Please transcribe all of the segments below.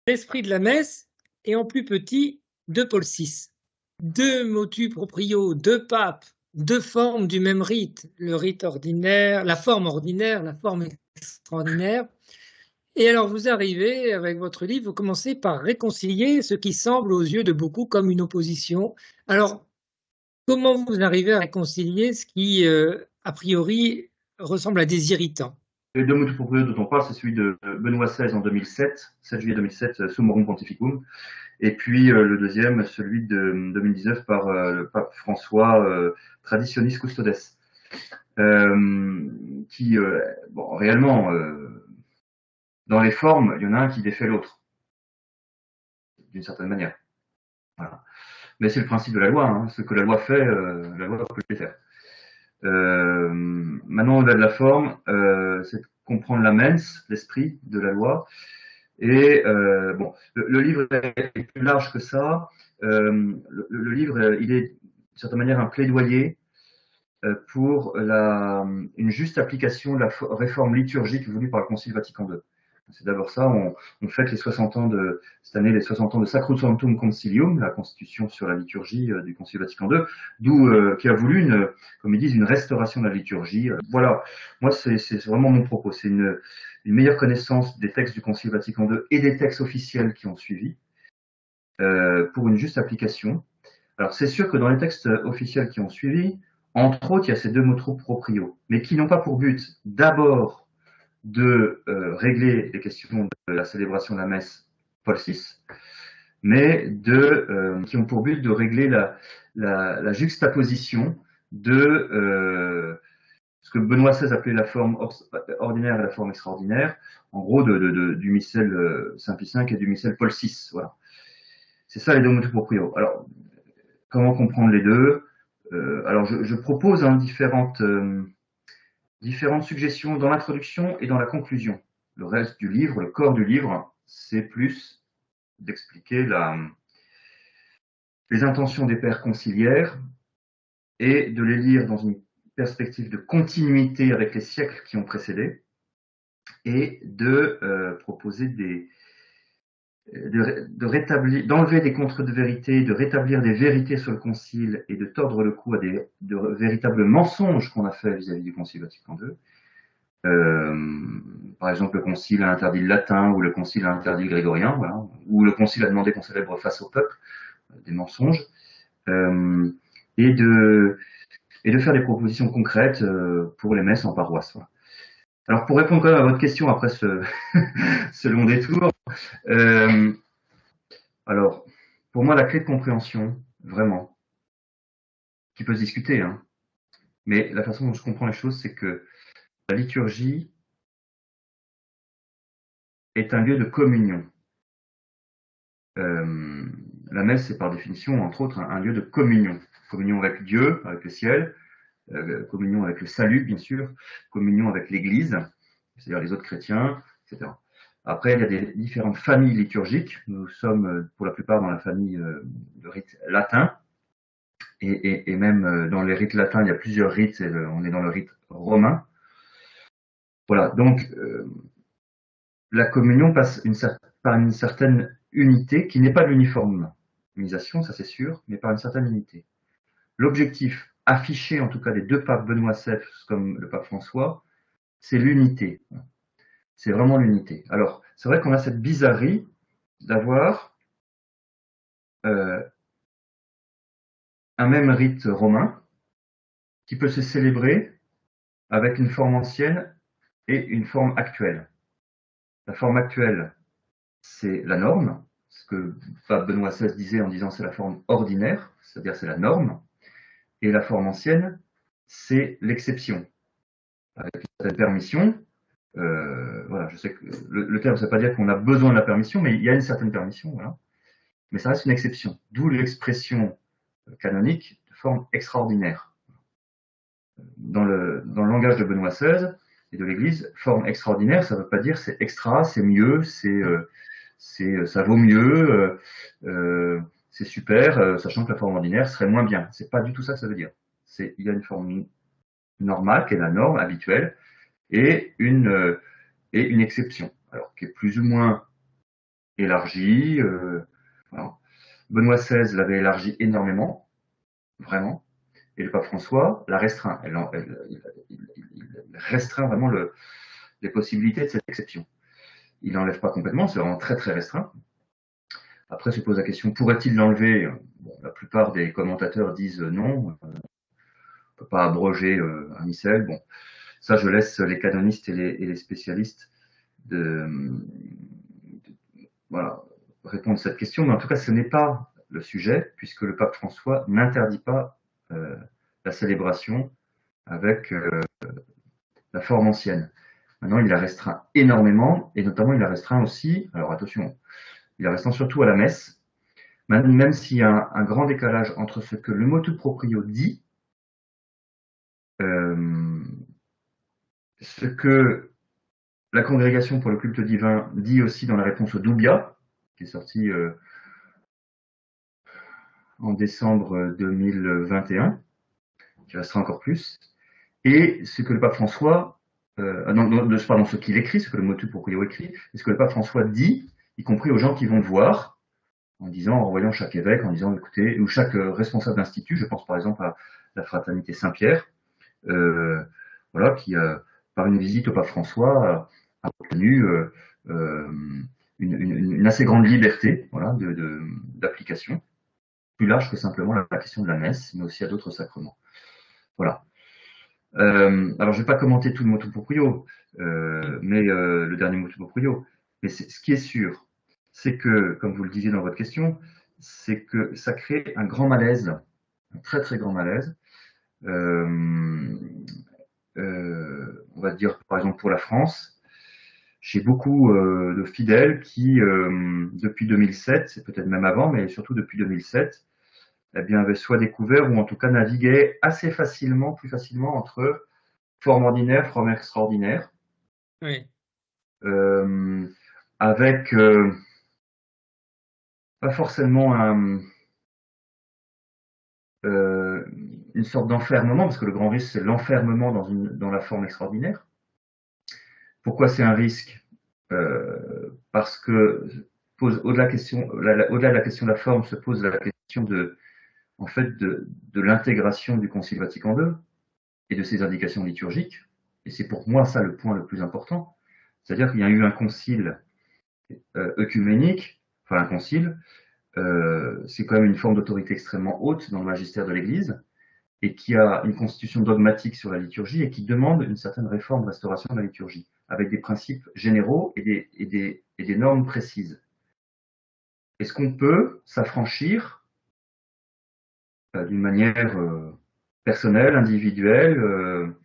L'esprit de la messe et en plus petit de Paul VI. Deux motu proprio, deux papes, deux formes du même rite, le rite ordinaire, la forme extraordinaire. Et alors vous arrivez avec votre livre, vous commencez par réconcilier ce qui semble aux yeux de beaucoup comme une opposition. Alors comment vous arrivez à réconcilier ce qui, a priori, ressemble à des irritants? Les deux motu proprio dont on parle, c'est celui de Benoît XVI en 2007, 7 juillet 2007, Summorum Pontificum, et puis le deuxième, celui de 2019 par le pape François, Traditionis Custodes, qui, bon, réellement, dans les formes, il y en a un qui défait l'autre, d'une certaine manière. Voilà. Mais c'est le principe de la loi, hein. Ce que la loi fait, la loi peut le faire. Maintenant, au-delà de la forme, c'est de comprendre la mens, l'esprit de la loi. Et bon, le livre est plus large que ça. Le livre, il est d'une certaine manière un plaidoyer pour une juste application de la réforme liturgique voulue par le Concile Vatican II. C'est d'abord ça, on fête les 60 ans cette année, les 60 ans de Sacrosanctum Concilium, la constitution sur la liturgie du Concile Vatican II, qui a voulu, comme ils disent, une restauration de la liturgie. Voilà, moi c'est vraiment mon propos, c'est une meilleure connaissance des textes du Concile Vatican II et des textes officiels qui ont suivi, pour une juste application. Alors c'est sûr que dans les textes officiels qui ont suivi, entre autres, il y a ces deux motu proprio, mais qui n'ont pas pour but d'abord de régler les questions de la célébration de la messe Paul VI, mais qui ont pour but de régler la juxtaposition de ce que Benoît XVI appelait la forme ordinaire et la forme extraordinaire, en gros du missel Saint Pie V et du missel Paul VI. Voilà. C'est ça les deux motu proprio. Alors, comment comprendre les deux? Alors, je propose différentes suggestions dans l'introduction et dans la conclusion. Le reste du livre, le corps du livre, c'est plus d'expliquer les intentions des pères conciliaires et de les lire dans une perspective de continuité avec les siècles qui ont précédé et de proposer d'enlever des contre-vérités, de rétablir des vérités sur le Concile et de tordre le cou à de véritables mensonges qu'on a fait vis-à-vis du Concile Vatican II. Par exemple, le Concile a interdit le latin ou le Concile a interdit le grégorien, voilà, ou le Concile a demandé qu'on célèbre face au peuple, des mensonges, euh, et de faire des propositions concrètes pour les messes en paroisse. Voilà. Alors pour répondre quand même à votre question après ce long détour, euh, alors pour moi la clé de compréhension, vraiment, qui peut se discuter, hein, mais la façon dont je comprends les choses, c'est que la liturgie est un lieu de communion. La messe, c'est par définition, entre autres, un lieu de communion. Communion avec Dieu, avec le ciel, communion avec le salut, bien sûr, communion avec l'Église, c'est-à-dire les autres chrétiens, etc. Après, il y a des différentes familles liturgiques. Nous sommes pour la plupart dans la famille de rite latin, et même dans les rites latins, il y a plusieurs rites, on est dans le rite romain. Voilà, donc la communion passe par une certaine unité qui n'est pas de l'uniformisation, ça c'est sûr, mais par une certaine unité. L'objectif affiché, en tout cas des deux papes Benoît XVI comme le pape François, c'est l'unité. C'est vraiment l'unité. Alors, c'est vrai qu'on a cette bizarrerie d'avoir euh, un même rite romain qui peut se célébrer avec une forme ancienne et une forme actuelle. La forme actuelle, c'est la norme, ce que pape Benoît XVI disait en disant c'est la forme ordinaire, c'est-à-dire c'est la norme, et la forme ancienne, c'est l'exception, avec une certaine permission. Voilà, je sais que le terme, ça ne veut pas dire qu'on a besoin de la permission, mais il y a une certaine permission, voilà. Mais ça reste une exception. D'où l'expression canonique de forme extraordinaire. Dans le langage de Benoît XVI et de l'Église, forme extraordinaire, ça ne veut pas dire c'est extra, c'est mieux, ça vaut mieux, c'est super, sachant que la forme ordinaire serait moins bien. C'est pas du tout ça que ça veut dire. Il y a une forme normale, qui est la norme habituelle, et une exception, alors qui est plus ou moins élargi. Voilà. Benoît XVI l'avait élargi énormément, vraiment, et le pape François l'a restreint. Il restreint vraiment les possibilités de cette exception. Il n'enlève pas complètement, c'est vraiment très très restreint. Après se pose la question, pourrait-il l'enlever? Bon, la plupart des commentateurs disent non, on ne peut pas abroger un missel. Bon, ça je laisse les canonistes et les spécialistes voilà, répondre à cette question, mais en tout cas ce n'est pas le sujet, puisque le pape François n'interdit pas la célébration avec la forme ancienne. Maintenant, il a restreint énormément, et notamment il a restreint aussi, alors attention, il a restreint surtout à la messe, même s'il y a un grand décalage entre ce que le motu proprio dit, ce que la Congrégation pour le culte divin dit aussi dans la réponse au Doubia, qui est sorti en décembre 2021, qui restera encore plus, et ce que le pape François, pardon, ce qu'il écrit, ce que le motu proprio écrit, et ce que le pape François dit, y compris aux gens qui vont le voir, en disant, en voyant chaque évêque, en disant, écoutez, ou chaque responsable d'institut, je pense par exemple à la fraternité Saint-Pierre, voilà, qui, par une visite au pape François, a obtenu une assez grande liberté, voilà, d'application, plus large que simplement la question de la messe, mais aussi à d'autres sacrements. Voilà. Alors, je ne vais pas commenter tout le motu proprio, mais le dernier motu proprio. Mais ce qui est sûr, c'est que, comme vous le disiez dans votre question, c'est que ça crée un grand malaise, un très très grand malaise. On va dire par exemple pour la France, j'ai beaucoup de fidèles qui, depuis 2007, peut-être même avant, mais surtout depuis 2007, eh bien, avaient soit découvert ou en tout cas naviguaient assez facilement, plus facilement entre forme ordinaire, forme extraordinaire. Oui. Avec pas forcément une sorte d'enfermement, parce que le grand risque c'est l'enfermement dans la forme extraordinaire. Pourquoi c'est un risque? Parce que au-delà de la question de la forme se pose la question en fait de l'intégration du Concile Vatican II et de ses indications liturgiques. Et c'est pour moi ça le point le plus important. C'est-à-dire qu'il y a eu un concile œcuménique, enfin un concile, c'est quand même une forme d'autorité extrêmement haute dans le magistère de l'Église, et qui a une constitution dogmatique sur la liturgie et qui demande une certaine réforme, restauration de la liturgie, avec des principes généraux et des normes précises. Est-ce qu'on peut s'affranchir d'une manière personnelle, individuelle,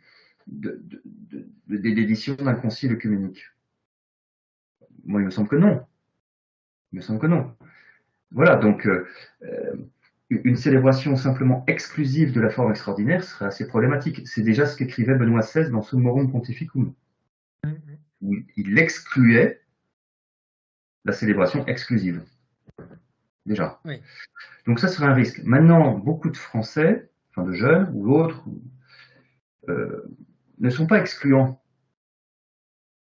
d'édition d'un concile œcuménique? Moi, il me semble que non. Il me semble que non. Voilà, donc une célébration simplement exclusive de la forme extraordinaire serait assez problématique. C'est déjà ce qu'écrivait Benoît XVI dans Summorum Pontificum, où il excluait la célébration exclusive. Déjà. Oui. Donc ça serait un risque. Maintenant, beaucoup de Français, enfin de jeunes ou autres, ne sont pas excluants.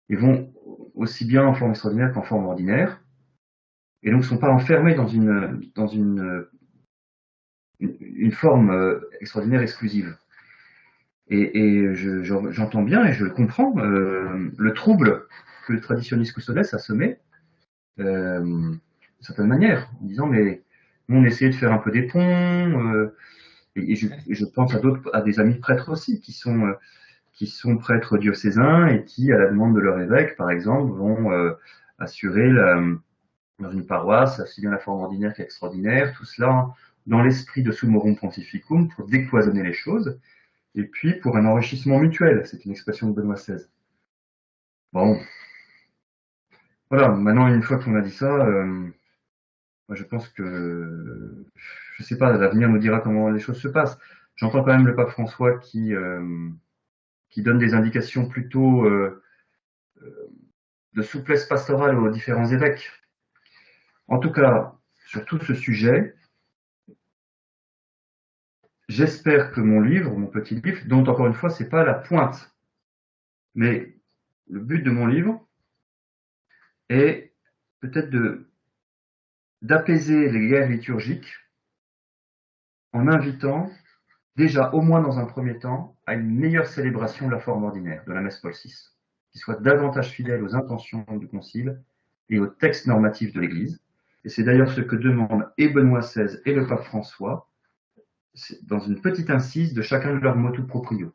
Ils vont aussi bien en forme extraordinaire qu'en forme ordinaire, et donc ne sont pas enfermés dans une forme extraordinaire exclusive. Et j'entends bien et je comprends le trouble que le traditionniste custodes a semé d'une certaine manière, en disant mais nous on essayait de faire un peu des ponts, et je pense à des amis prêtres aussi qui sont prêtres diocésains et qui, à la demande de leur évêque, par exemple, vont assurer dans une paroisse, aussi bien la forme ordinaire qu'extraordinaire, tout cela dans l'esprit de Summorum Pontificum pour décloisonner les choses, et puis pour un enrichissement mutuel. C'est une expression de Benoît XVI. Bon. Voilà, maintenant, une fois qu'on a dit ça, moi, je pense que, je sais pas, l'avenir nous dira comment les choses se passent. J'entends quand même le pape François qui donne des indications plutôt de souplesse pastorale aux différents évêques. En tout cas, sur tout ce sujet, j'espère que mon livre, mon petit livre, dont encore une fois, c'est pas la pointe, mais le but de mon livre est peut-être d'apaiser les guerres liturgiques en invitant, déjà au moins dans un premier temps, à une meilleure célébration de la forme ordinaire, de la messe Paul VI, qui soit davantage fidèle aux intentions du Concile et aux textes normatifs de l'Église. Et c'est d'ailleurs ce que demandent et Benoît XVI et le pape François, dans une petite incise de chacun de leurs motu proprio.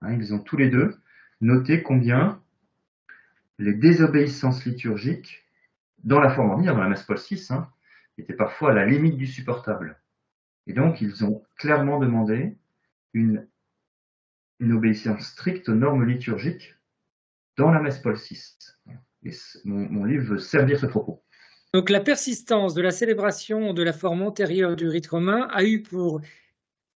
Ils ont tous les deux noté combien les désobéissances liturgiques, dans la forme ordinaire, dans la messe Paul VI, étaient parfois à la limite du supportable. Et donc, ils ont clairement demandé une obéissance stricte aux normes liturgiques dans la messe Paul VI. Et mon livre veut servir ce propos. Donc la persistance de la célébration de la forme antérieure du rite romain a eu pour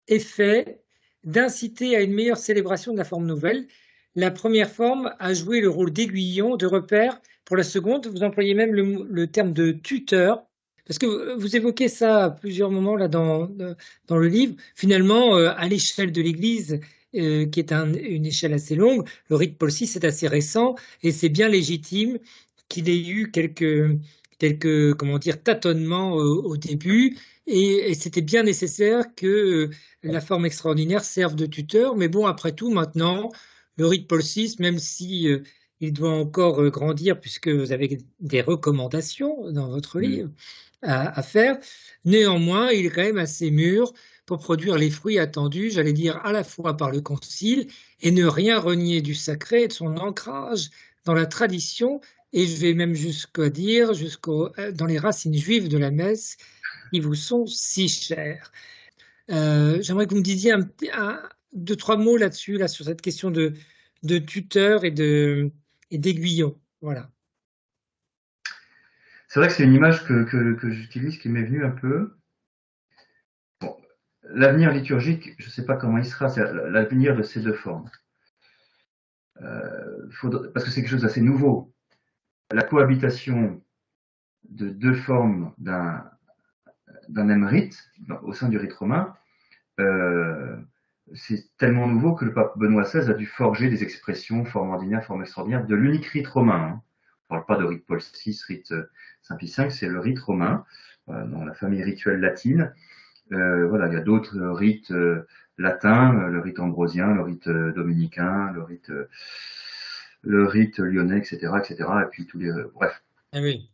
effet d'inciter à une meilleure célébration de la forme nouvelle. La première forme a joué le rôle d'aiguillon, de repère. Pour la seconde, vous employez même le terme de tuteur, parce que vous évoquez ça à plusieurs moments là dans le livre. Finalement, à l'échelle de l'Église, qui est une échelle assez longue, le rite Paul VI est assez récent et c'est bien légitime qu'il ait eu quelques comment dire, tâtonnements au début. Et c'était bien nécessaire que la forme extraordinaire serve de tuteur. Mais bon, après tout, maintenant, le rite Paul VI, même si il doit encore grandir, puisque vous avez des recommandations dans votre livre à faire, néanmoins, il est quand même assez mûr pour produire les fruits attendus, j'allais dire, à la fois par le Concile et ne rien renier du sacré et de son ancrage dans la tradition. Et je vais même jusqu'à dire, dans les racines juives de la messe, qui vous sont si chères. J'aimerais que vous me disiez deux, trois mots là-dessus, là, sur cette question de tuteur et d'aiguillon. Voilà. C'est vrai que c'est une image que j'utilise qui m'est venue un peu. Bon, l'avenir liturgique, je ne sais pas comment il sera, c'est l'avenir de ces deux formes. Parce que c'est quelque chose d'assez nouveau. La cohabitation de deux formes d'un même rite, au sein du rite romain, c'est tellement nouveau que le pape Benoît XVI a dû forger des expressions, forme ordinaire, forme extraordinaire, de l'unique rite romain. On ne parle pas de rite Paul VI, rite Saint Pie V, c'est le rite romain, dans la famille rituelle latine. Voilà, il y a d'autres rites latins, le rite ambrosien, le rite dominicain, le rite lyonnais, etc., etc., et puis tous les, bref, Ah oui.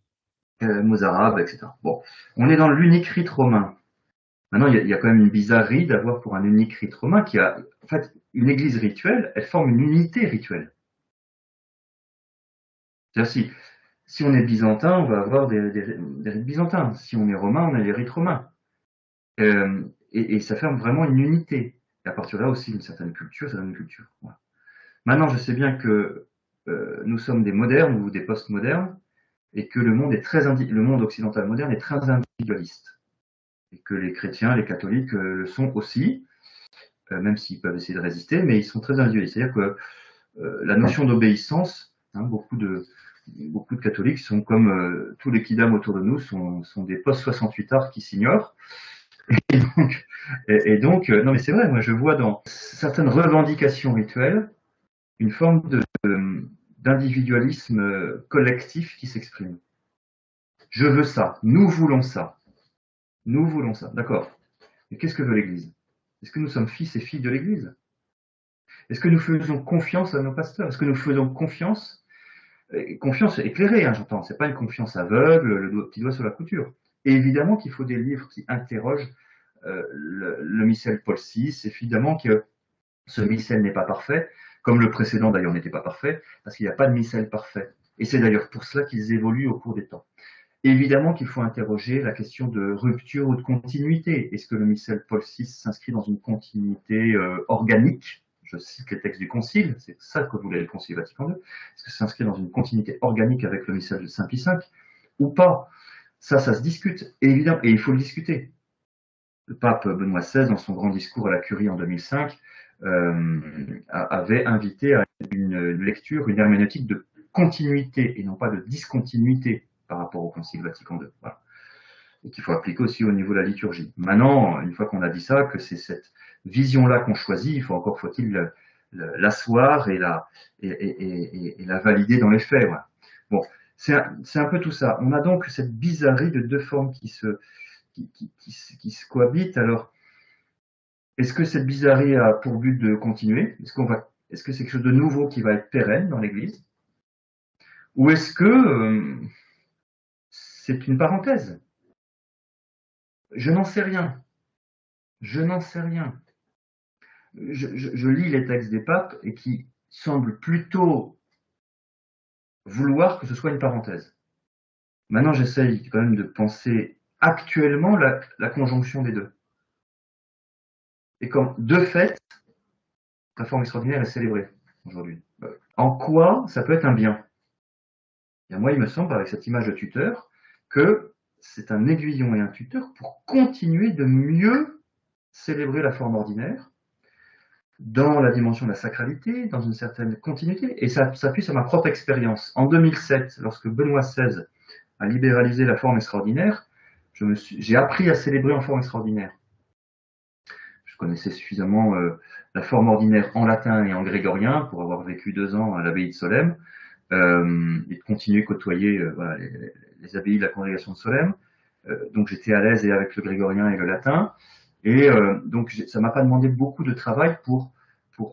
mozarabe, etc. Bon, on est dans l'unique rite romain. Maintenant, il y a quand même une bizarrerie d'avoir pour un unique rite romain qui a, en fait, une église rituelle, elle forme une unité rituelle. C'est-à-dire, si on est byzantin, on va avoir des rites byzantins. Si on est romain, on a les rites romains. Et ça forme vraiment une unité. Et à partir de là aussi, une certaine culture, ça donne une culture. Voilà. Maintenant, je sais bien que nous sommes des modernes ou des post-modernes, et que le monde occidental moderne est très individualiste. Et que les chrétiens, les catholiques le sont aussi, même s'ils peuvent essayer de résister, mais ils sont très individualistes. C'est-à-dire que la notion d'obéissance, beaucoup de catholiques sont comme tous les kidam autour de nous, sont des post-68ards qui s'ignorent. Et donc, non mais c'est vrai, moi je vois dans certaines revendications rituelles une forme d'individualisme collectif qui s'exprime. Je veux ça, nous voulons ça, d'accord. Mais qu'est-ce que veut l'Église? Est-ce que nous sommes fils et filles de l'Église? Est-ce que nous faisons confiance à nos pasteurs? Est-ce que nous faisons confiance éclairée, j'entends, c'est pas une confiance aveugle, le petit doigt sur la couture. Et évidemment qu'il faut des livres qui interrogent le missel Paul VI, évidemment que ce missel n'est pas parfait, comme le précédent d'ailleurs n'était pas parfait, parce qu'il n'y a pas de missel parfait. Et c'est d'ailleurs pour cela qu'ils évoluent au cours des temps. Évidemment qu'il faut interroger la question de rupture ou de continuité. Est-ce que le missel Paul VI s'inscrit dans une continuité organique? Je cite les textes du Concile, c'est ça que voulait le Concile Vatican II. Est-ce que ça s'inscrit dans une continuité organique avec le missel de Saint Pie V ou pas? Ça se discute, évidemment, et il faut le discuter. Le pape Benoît XVI, dans son grand discours à la Curie en 2005, avait invité à une lecture, une herméneutique de continuité et non pas de discontinuité par rapport au Concile Vatican II. Voilà. Et qu'il faut appliquer aussi au niveau de la liturgie. Maintenant, une fois qu'on a dit ça, que c'est cette vision-là qu'on choisit, faut-il l'asseoir et la valider dans les faits. Voilà. Bon, C'est un peu tout ça. On a donc cette bizarrerie de deux formes qui se cohabitent. Alors, est-ce que cette bizarrerie a pour but de continuer? Est-ce que c'est quelque chose de nouveau qui va être pérenne dans l'Église? Ou est-ce que c'est une parenthèse? Je n'en sais rien. Je n'en sais rien. Je lis les textes des papes et qui semblent plutôt vouloir que ce soit une parenthèse. Maintenant, j'essaye quand même de penser actuellement la conjonction des deux. Et comme, de fait, la forme extraordinaire est célébrée aujourd'hui. En quoi ça peut être un bien? Et moi, il me semble, avec cette image de tuteur, que c'est un aiguillon et un tuteur pour continuer de mieux célébrer la forme ordinaire dans la dimension de la sacralité, dans une certaine continuité. Et ça s'appuie sur ma propre expérience. En 2007, lorsque Benoît XVI a libéralisé la forme extraordinaire, j'ai appris à célébrer en forme extraordinaire. Je connaissais suffisamment la forme ordinaire en latin et en grégorien pour avoir vécu 2 ans à l'abbaye de Solesmes et de continuer à côtoyer voilà, les abbayes de la congrégation de Solesmes. Donc j'étais à l'aise et avec le grégorien et le latin. Et donc ça m'a pas demandé beaucoup de travail pour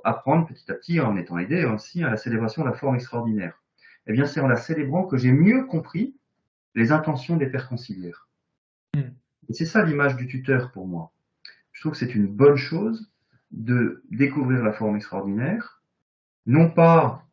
apprendre petit à petit, en étant aidé aussi, à la célébration de la forme extraordinaire. Eh bien, c'est en la célébrant que j'ai mieux compris les intentions des pères conciliaires. Et c'est ça l'image du tuteur pour moi. Je trouve que c'est une bonne chose de découvrir la forme extraordinaire, non pas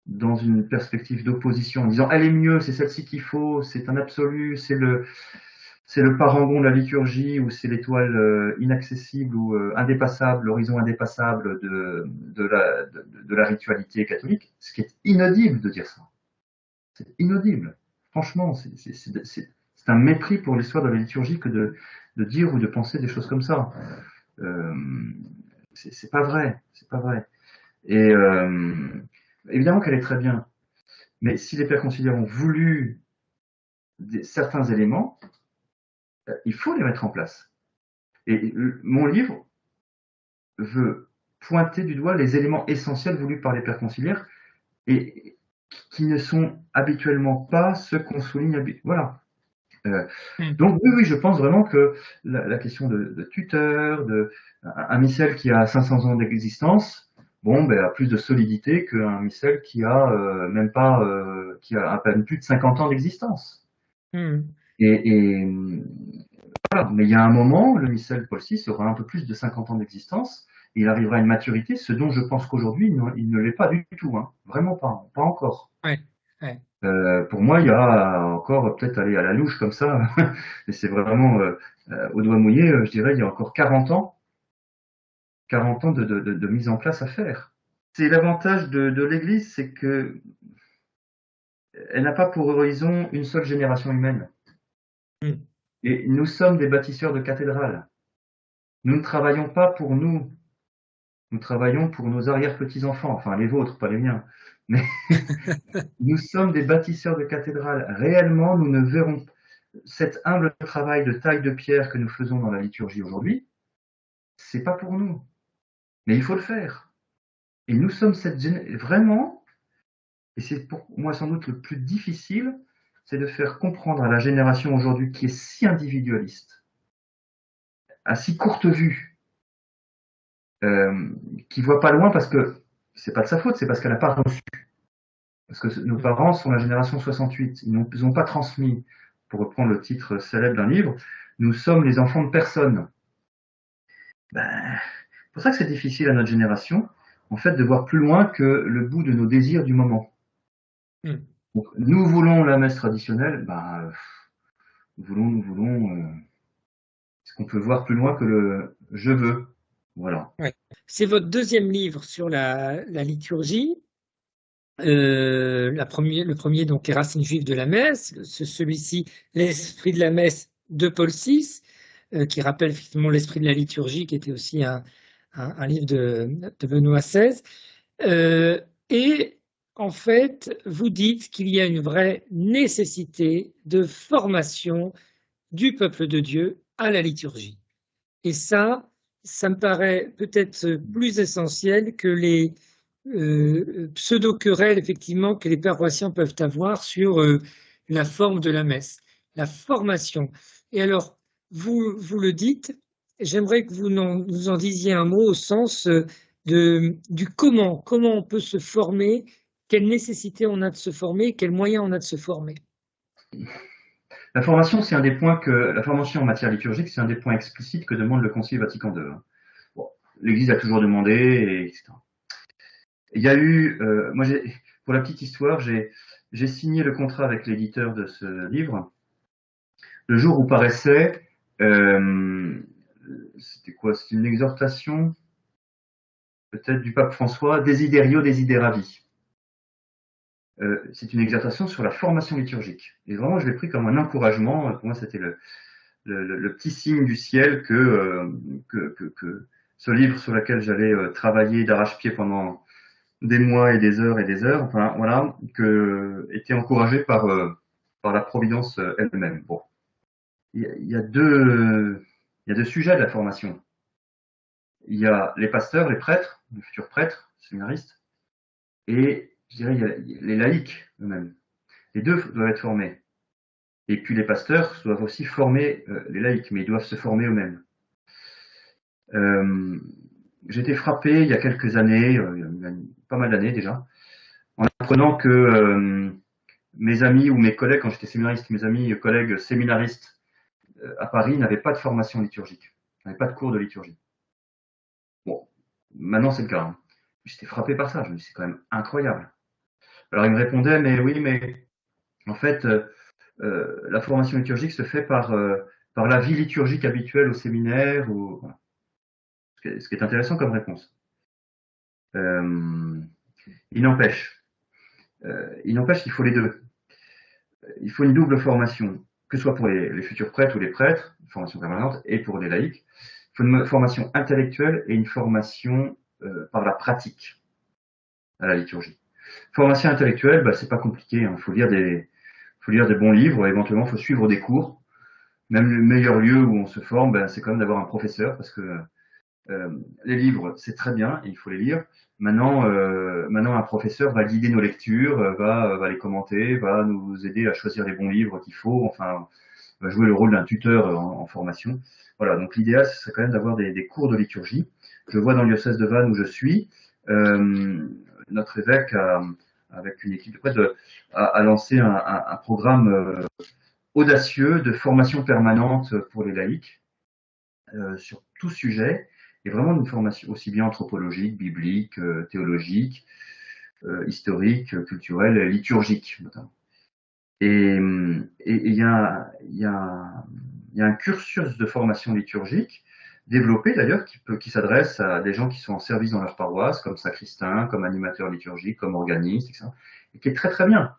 dans une perspective d'opposition en disant elle est mieux, c'est celle-ci qu'il faut, c'est un absolu, c'est le parangon de la liturgie ou c'est l'étoile inaccessible ou indépassable, l'horizon indépassable de la ritualité catholique, ce qui est inaudible de dire ça. C'est inaudible. Franchement, c'est un mépris pour l'histoire de la liturgie que de dire ou de penser des choses comme ça. C'est pas vrai, c'est pas vrai. Et évidemment qu'elle est très bien, mais si les pères conciliaires ont voulu certains éléments, il faut les mettre en place. Et mon livre veut pointer du doigt les éléments essentiels voulus par les pères conciliaires et qui ne sont habituellement pas ceux qu'on souligne. Voilà. Donc oui, je pense vraiment que la question de tuteur, un missel qui a 500 ans d'existence, bon, ben, a plus de solidité qu'un missel qui a même pas, qui a à peine plus de 50 ans d'existence. Et voilà. Mais il y a un moment, le missel Paul VI aura un peu plus de 50 ans d'existence, et il arrivera à une maturité, ce dont je pense qu'aujourd'hui il ne l'est pas du tout, hein. Vraiment pas encore. Pour moi, il y a encore peut-être aller à la louche comme ça, mais c'est vraiment au doigt mouillé, je dirais, il y a encore 40 ans de mise en place à faire. C'est l'avantage de l'Église, c'est que elle n'a pas pour horizon une seule génération humaine. Et nous sommes des bâtisseurs de cathédrales. Nous ne travaillons pas pour nous. Nous travaillons pour nos arrière-petits-enfants, enfin les vôtres, pas les miens. Mais nous sommes des bâtisseurs de cathédrales. Réellement, nous ne verrons cet humble travail de taille de pierre que nous faisons dans la liturgie aujourd'hui, c'est pas pour nous. Mais il faut le faire. Et nous sommes vraiment, et c'est pour moi sans doute le plus difficile, c'est de faire comprendre à la génération aujourd'hui qui est si individualiste, à si courte vue, qui voit pas loin parce que c'est pas de sa faute, c'est parce qu'elle n'a pas reçu. Parce que nos parents sont la génération 68, ils n'ont pas transmis, pour reprendre le titre célèbre d'un livre, nous sommes les enfants de personne. Ben, c'est pour ça que c'est difficile à notre génération, en fait, de voir plus loin que le bout de nos désirs du moment. Donc, nous voulons la messe traditionnelle, ben, nous voulons. Est-ce qu'on peut voir plus loin que le je veux? Voilà. C'est votre deuxième livre sur la liturgie. Le premier, donc, les racines juives de la messe. Celui-ci, l'esprit de la messe de Paul VI, qui rappelle effectivement l'esprit de la liturgie, qui était aussi un livre de Benoît XVI. Et en fait, vous dites qu'il y a une vraie nécessité de formation du peuple de Dieu à la liturgie. Et ça me paraît peut-être plus essentiel que les pseudo-querelle effectivement que les paroissiens peuvent avoir sur la forme de la messe, la formation. Et alors, vous le dites, j'aimerais que vous en disiez un mot au sens du comment on peut se former, quelle nécessité on a de se former, quels moyens on a de se former. La formation, c'est un des points que la formation en matière liturgique, c'est un des points explicites que demande le Concile Vatican II. Bon, l'Église a toujours demandé, etc. Il y a eu, moi, pour la petite histoire, j'ai signé le contrat avec l'éditeur de ce livre le jour où paraissait, c'était quoi? C'est une exhortation, peut-être du pape François, Desiderio Desideravi. C'est une exhortation sur la formation liturgique. Et vraiment, je l'ai pris comme un encouragement. Pour moi, c'était le petit signe du ciel que ce livre sur lequel j'allais travailler d'arrache-pied pendant des mois et des heures, enfin voilà, était encouragé par la providence elle-même. Bon, il y a deux sujets de la formation. Il y a les pasteurs, les prêtres, les futurs prêtres, séminaristes, et je dirais il y a les laïcs eux-mêmes. Les deux doivent être formés. Et puis les pasteurs doivent aussi former les laïcs, mais ils doivent se former eux-mêmes. J'ai été frappé il y a quelques années, il y a pas mal d'années déjà, en apprenant que mes amis ou mes collègues, quand j'étais séminariste, mes amis collègues séminaristes à Paris n'avaient pas de formation liturgique, n'avaient pas de cours de liturgie. Bon, maintenant c'est le cas. Hein. J'étais frappé par ça, je me dis c'est quand même incroyable. Alors ils me répondaient, mais oui, mais en fait, la formation liturgique se fait par la vie liturgique habituelle au séminaire, voilà. Ce qui est intéressant comme réponse. Il n'empêche qu'il faut les deux. Il faut une double formation, que ce soit pour les futurs prêtres ou les prêtres, une formation permanente, et pour les laïcs. Il faut une formation intellectuelle et une formation par la pratique à la liturgie. Formation intellectuelle, bah, c'est pas compliqué. Hein. Il faut lire des bons livres. Éventuellement, il faut suivre des cours. Même le meilleur lieu où on se forme, ben, c'est quand même d'avoir un professeur, parce que les livres, c'est très bien, et il faut les lire. Maintenant, un professeur va guider nos lectures, va les commenter, va nous aider à choisir les bons livres qu'il faut, enfin, va jouer le rôle d'un tuteur en formation. Voilà, donc l'idéal, ce serait quand même d'avoir des cours de liturgie. Je vois dans le diocèse de Vannes où je suis, notre évêque, avec une équipe de prêtre, a lancé un programme audacieux de formation permanente pour les laïcs sur tout sujet, et vraiment une formation aussi bien anthropologique, biblique, théologique, historique, culturelle, liturgique notamment. Et il y a un cursus de formation liturgique développé d'ailleurs qui s'adresse à des gens qui sont en service dans leur paroisse, comme sacristains, comme animateurs liturgiques, comme organistes, etc. Et qui est très très bien.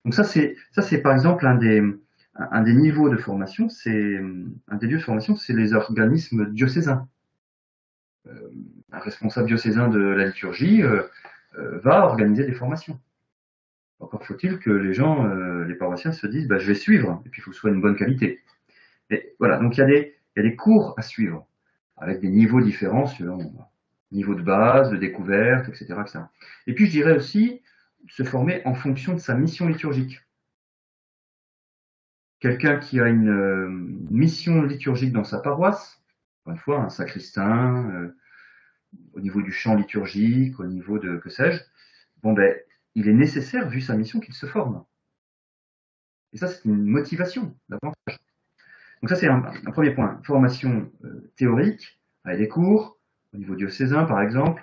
Donc ça c'est par exemple un des niveaux de formation, un des lieux de formation, c'est les organismes diocésains. Un responsable diocésain de la liturgie va organiser des formations. Encore faut-il que les gens, les paroissiens se disent, bah, je vais suivre, et puis il faut que ce soit une bonne qualité. Et voilà, donc il y a des cours à suivre, avec des niveaux différents selon niveau de base, de découverte, etc., etc. Et puis je dirais aussi se former en fonction de sa mission liturgique. Quelqu'un qui a une mission liturgique dans sa paroisse, encore une fois, un sacristain, au niveau du chant liturgique, au niveau de que sais-je, bon ben, il est nécessaire, vu sa mission, qu'il se forme. Et ça, c'est une motivation davantage. Donc ça, c'est un premier point. Formation théorique, avec des cours, au niveau diocésain, par exemple,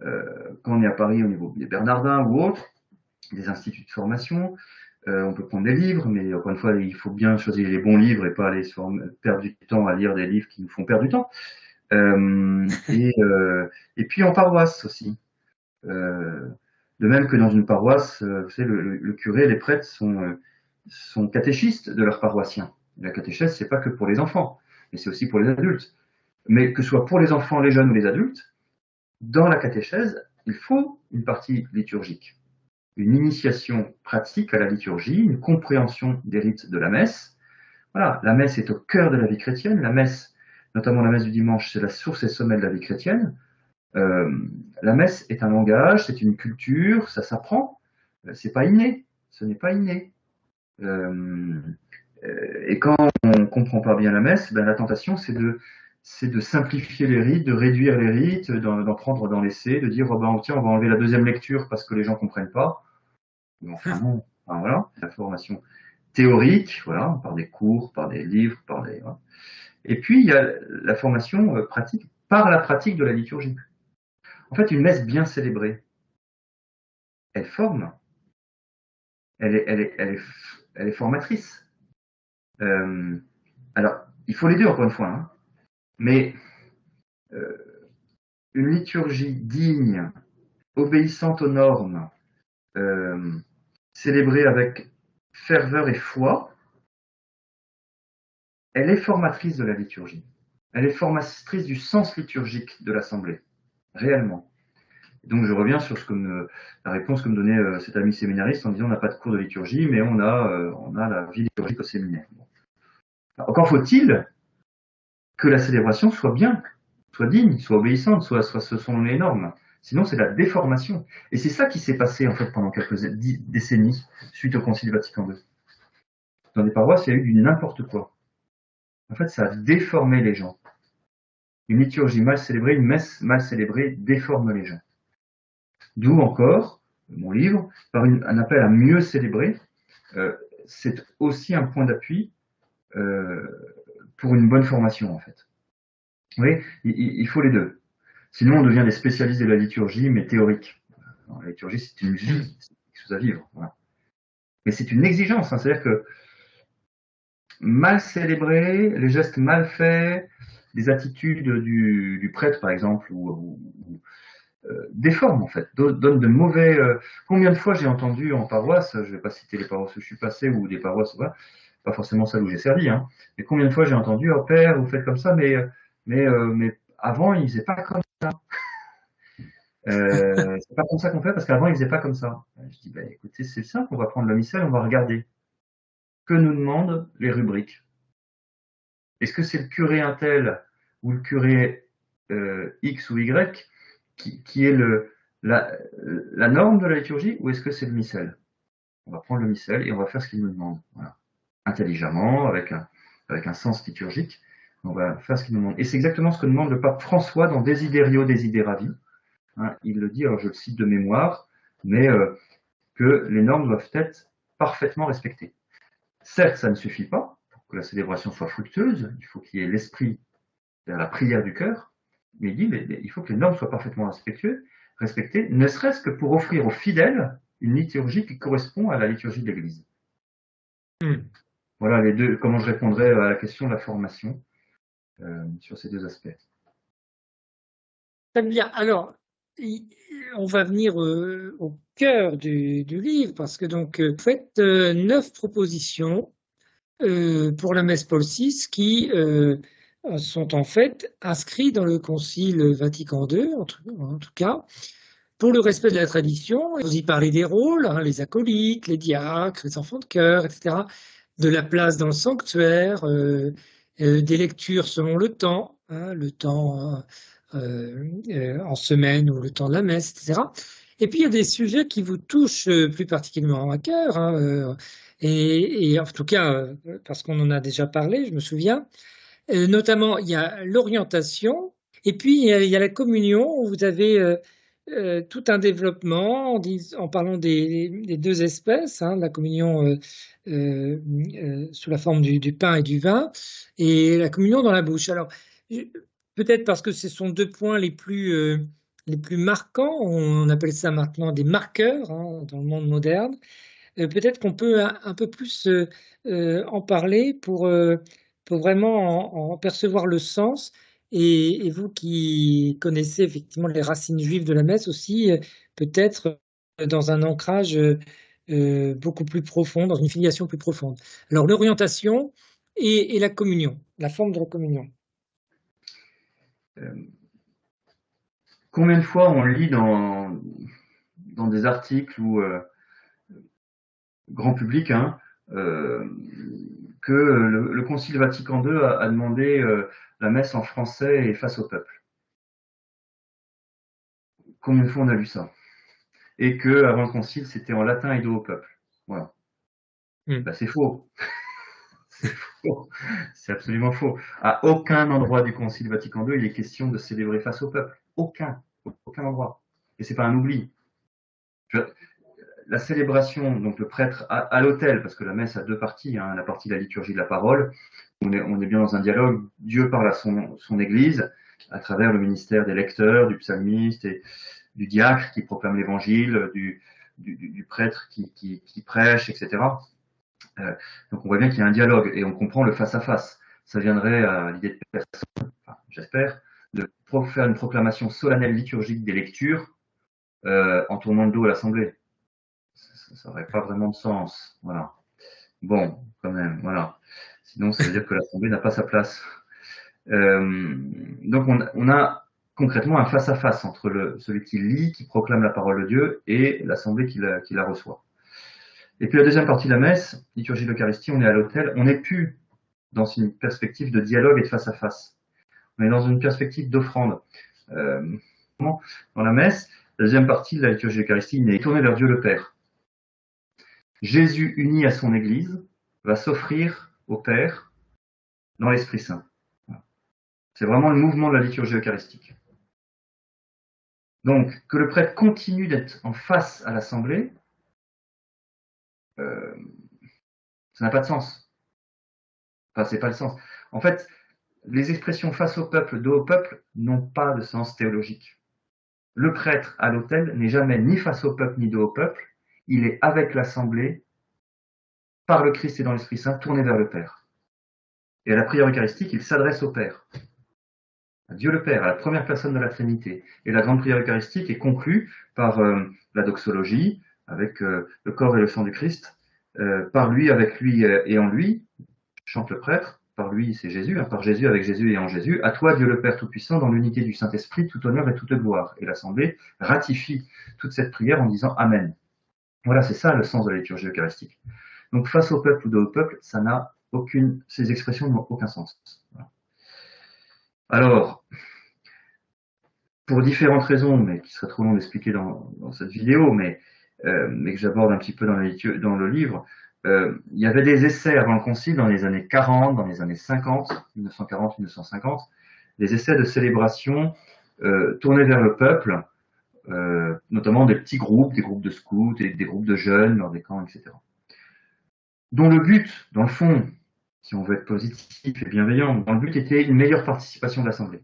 quand on est à Paris, au niveau des Bernardins ou autres, des instituts de formation, on peut prendre des livres, mais encore une fois, il faut bien choisir les bons livres et pas aller perdre du temps à lire des livres qui nous font perdre du temps. Et puis en paroisse aussi. De même que dans une paroisse, vous savez, le curé, les prêtres sont catéchistes de leurs paroissiens. La catéchèse, c'est pas que pour les enfants, mais c'est aussi pour les adultes. Mais que ce soit pour les enfants, les jeunes ou les adultes, dans la catéchèse, il faut une partie liturgique, une initiation pratique à la liturgie, une compréhension des rites de la messe. Voilà, la messe est au cœur de la vie chrétienne. La messe, notamment la messe du dimanche, c'est la source et sommet de la vie chrétienne. La messe est un langage, c'est une culture, ça s'apprend. C'est pas inné, ce n'est pas inné. Et quand on comprend pas bien la messe, ben la tentation c'est de simplifier les rites, de réduire les rites, d'en prendre dans l'essai, de dire oh ben tiens on va enlever la deuxième lecture parce que les gens comprennent pas. Mais enfin non, enfin, voilà, la formation théorique, voilà, par des cours, par des livres, par des voilà. Et puis il y a la formation pratique par la pratique de la liturgie. En fait, une messe bien célébrée, elle forme, elle est formatrice. Euh, alors, il faut les deux encore une fois, hein, mais une liturgie digne, obéissante aux normes, euh, célébrée avec ferveur et foi, elle est formatrice de la liturgie. Elle est formatrice du sens liturgique de l'Assemblée, réellement. Donc je reviens sur la réponse que me donnait cet ami séminariste en disant on n'a pas de cours de liturgie, mais on a la vie liturgique au séminaire. Bon. Encore faut-il que la célébration soit bien, soit digne, soit obéissante, soit ce sont les normes. Sinon, c'est la déformation. Et c'est ça qui s'est passé en fait pendant quelques décennies suite au Concile Vatican II. Dans les paroisses, il y a eu du n'importe quoi. En fait, ça a déformé les gens. Une liturgie mal célébrée, une messe mal célébrée déforme les gens. D'où encore mon livre, par un appel à mieux célébrer. C'est aussi un point d'appui pour une bonne formation en fait. Oui, il faut les deux. Sinon, on devient des spécialistes de la liturgie, mais théorique. La liturgie, c'est une vie, c'est quelque chose à vivre. Voilà. Mais c'est une exigence, hein, c'est-à-dire que mal célébré, les gestes mal faits, les attitudes du prêtre, par exemple, ou déforment en fait, donnent de mauvais. Combien de fois j'ai entendu en paroisse, je ne vais pas citer les paroisses où je suis passé ou des paroisses, voilà, pas forcément celles où j'ai servi, hein, mais combien de fois j'ai entendu, oh père, vous faites comme ça, mais avant ils faisaient pas comme ça. C'est pas comme ça qu'on fait parce qu'avant ils faisaient pas comme ça. Je dis, bah, écoutez, c'est simple, on va prendre le missel, on va regarder. Que nous demandent les rubriques? Est-ce que c'est le curé untel ou le curé X ou Y qui est la norme de la liturgie ou est-ce que c'est le missel? On va prendre le missel et on va faire ce qu'il nous demande. Voilà. Intelligemment, avec un sens liturgique, on va faire ce qu'il nous demande. Et c'est exactement ce que demande le pape François dans Desiderio Desideravi. Hein, il le dit, alors je le cite de mémoire, mais que les normes doivent être parfaitement respectées. Certes, ça ne suffit pas pour que la célébration soit fructueuse, il faut qu'il y ait l'esprit de la prière du cœur, mais il dit il faut que les normes soient parfaitement respectées, ne serait-ce que pour offrir aux fidèles une liturgie qui correspond à la liturgie de l'Église. Voilà les deux, comment je répondrais à la question de la formation sur ces deux aspects. Très bien. Alors, on va venir au cœur du livre, parce que donc vous faites 9 propositions pour la messe Paul VI qui sont en fait inscrites dans le Concile Vatican II, en tout cas, pour le respect de la tradition. Vous y parlez des rôles, hein, les acolytes, les diacres, les enfants de chœur, etc., de la place dans le sanctuaire, des lectures selon le temps, hein, le temps en semaine ou le temps de la messe, etc. Et puis il y a des sujets qui vous touchent plus particulièrement à cœur, hein, et en tout cas, parce qu'on en a déjà parlé, je me souviens, notamment il y a l'orientation, et puis il y a la communion, où vous avez tout un développement en parlant des deux espèces, hein, la communion sous la forme du pain et du vin, et la communion dans la bouche. Alors, peut-être parce que ce sont deux points les plus marquants, on appelle ça maintenant des marqueurs, hein, dans le monde moderne. Peut-être qu'on peut un peu plus en parler pour vraiment en percevoir le sens. Et vous qui connaissez effectivement les racines juives de la messe aussi, peut-être dans un ancrage beaucoup plus profond, dans une filiation plus profonde. Alors l'orientation et la communion, la forme de la communion. Combien de fois on lit dans des articles ou grand public, hein, que le Concile Vatican II a demandé la messe en français et face au peuple. combien de fois on a lu ça? Et que avant le concile, c'était en latin et dos au peuple. Voilà. Ben, c'est faux. C'est faux. C'est absolument faux. À aucun endroit du Concile Vatican II, il est question de célébrer face au peuple. Aucun. Aucun endroit. Et c'est pas un oubli. La célébration, donc le prêtre à l'autel, parce que la messe a deux parties, hein, la partie de la liturgie de la parole, on est bien dans un dialogue, Dieu parle à son Église à travers le ministère des lecteurs, du psalmiste et du diacre qui proclame l'évangile, du prêtre qui prêche, etc. Donc on voit bien qu'il y a un dialogue et on comprend le face-à-face. Ça viendrait à l'idée de personne, enfin, j'espère, de faire une proclamation solennelle liturgique des lectures en tournant le dos à l'Assemblée. Ça n'aurait pas vraiment de sens. Voilà. Bon, quand même, voilà. Sinon, ça veut dire que l'Assemblée n'a pas sa place. Donc on a concrètement un face-à-face entre celui qui lit, qui proclame la parole de Dieu, et l'Assemblée qui la reçoit. Et puis la deuxième partie de la messe, liturgie de l'Eucharistie, on est à l'autel, on n'est plus dans une perspective de dialogue et de face-à-face. On est dans une perspective d'offrande. Dans la messe, la deuxième partie de la liturgie de l'Eucharistie, il est tourné vers Dieu le Père. Jésus, uni à son Église, va s'offrir au Père dans l'Esprit Saint. C'est vraiment le mouvement de la liturgie eucharistique. Donc, que le prêtre continue d'être en face à l'Assemblée, ça n'a pas de sens. Enfin, c'est pas le sens. En fait, les expressions face au peuple, dos au peuple, n'ont pas de sens théologique. Le prêtre à l'autel n'est jamais ni face au peuple ni dos au peuple. Il est avec l'Assemblée, par le Christ et dans l'Esprit Saint, tourné vers le Père. Et à la prière eucharistique, il s'adresse au Père. À Dieu le Père, à la première personne de la Trinité. Et la grande prière eucharistique est conclue par la doxologie, avec le corps et le sang du Christ, par lui, avec lui et en lui, chante le prêtre, par lui c'est Jésus, hein, par Jésus, avec Jésus et en Jésus, à toi Dieu le Père Tout-Puissant, dans l'unité du Saint-Esprit, tout honneur et toute gloire. Et l'Assemblée ratifie toute cette prière en disant Amen. Voilà, c'est ça le sens de la liturgie eucharistique. Donc face au peuple ou dos au peuple, ces expressions n'ont aucun sens. Voilà. Alors, pour différentes raisons, mais qui serait trop long d'expliquer dans cette vidéo, mais que j'aborde un petit peu dans le livre, il y avait des essais avant le Concile dans les années 40, dans les années 50, 1940-1950, des essais de célébration tournés vers le peuple, notamment des petits groupes, des groupes de scouts et des groupes de jeunes dans des camps, etc. Dont le but, dans le fond, si on veut être positif et bienveillant, dans le but était une meilleure participation de l'Assemblée.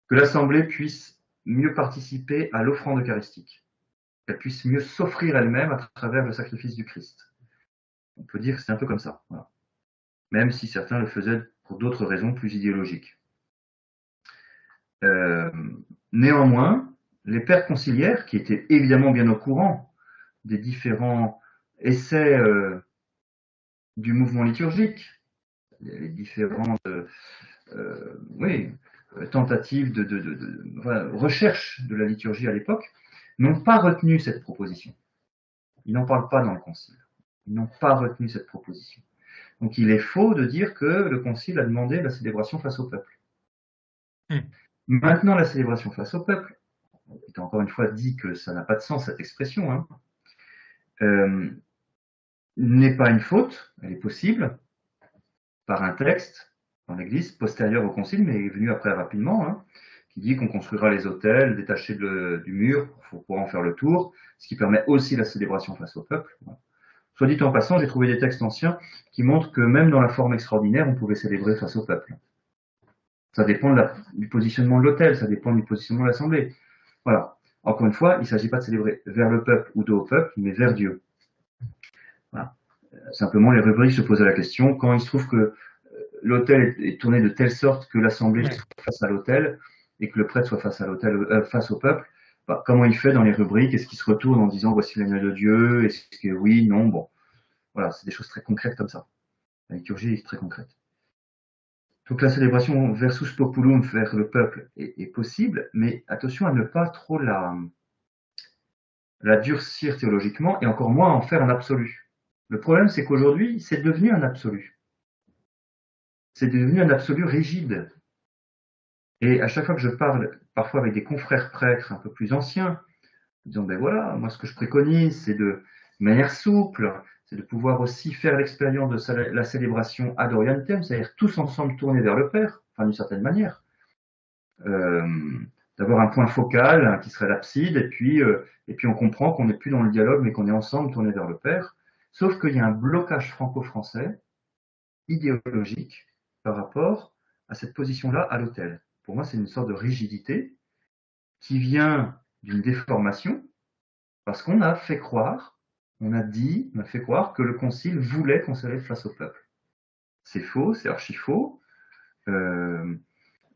Que l'Assemblée puisse mieux participer à l'offrande eucharistique, qu'elle puisse mieux s'offrir elle-même à travers le sacrifice du Christ. On peut dire que c'est un peu comme ça, voilà. Même si certains le faisaient pour d'autres raisons plus idéologiques. Néanmoins, les pères conciliaires, qui étaient évidemment bien au courant des différents essais du mouvement liturgique, les différentes tentatives de recherche de la liturgie à l'époque, n'ont pas retenu cette proposition. Ils n'en parlent pas dans le Concile. Ils n'ont pas retenu cette proposition. Donc il est faux de dire que le Concile a demandé la célébration face au peuple. Maintenant, la célébration face au peuple, étant encore une fois dit que ça n'a pas de sens cette expression, hein, n'est pas une faute, elle est possible par un texte dans l'Église postérieur au Concile, mais est venu après rapidement, hein, qui dit qu'on construira les autels détachés du mur pour pouvoir en faire le tour, ce qui permet aussi la célébration face au peuple. Voilà. Soit dit en passant, j'ai trouvé des textes anciens qui montrent que même dans la forme extraordinaire, on pouvait célébrer face au peuple. Ça dépend du positionnement de l'autel, ça dépend du positionnement de l'Assemblée. Voilà. Encore une fois, il ne s'agit pas de célébrer vers le peuple ou dos au peuple, mais vers Dieu. Voilà. Simplement, les rubriques se posaient la question, quand il se trouve que l'autel est tourné de telle sorte que l'Assemblée soit face à l'autel et que le prêtre soit face au peuple, bah, comment il fait dans les rubriques? Est-ce qu'il se retourne en disant voici l'agneau de Dieu? Est-ce que oui, non? Bon. Voilà, c'est des choses très concrètes comme ça. La liturgie est très concrète. Donc la célébration versus populum, vers le peuple, est possible, mais attention à ne pas trop la durcir théologiquement et encore moins en faire un absolu. Le problème, c'est qu'aujourd'hui, c'est devenu un absolu. C'est devenu un absolu rigide. Et à chaque fois que je parle, parfois avec des confrères prêtres un peu plus anciens, disant, ben voilà, moi ce que je préconise, c'est de manière souple, c'est de pouvoir aussi faire l'expérience de la célébration ad orientem, c'est-à-dire tous ensemble tourner vers le Père, enfin d'une certaine manière. Euh, D'avoir un point focal hein, qui serait l'abside, et puis on comprend qu'on n'est plus dans le dialogue, mais qu'on est ensemble tourné vers le Père. Sauf qu'il y a un blocage franco-français, idéologique, par rapport à cette position-là à l'autel. Pour moi, c'est une sorte de rigidité qui vient d'une déformation, parce qu'on a fait croire, on a fait croire que le concile voulait qu'on se lève face au peuple. C'est faux, c'est archi faux. Euh,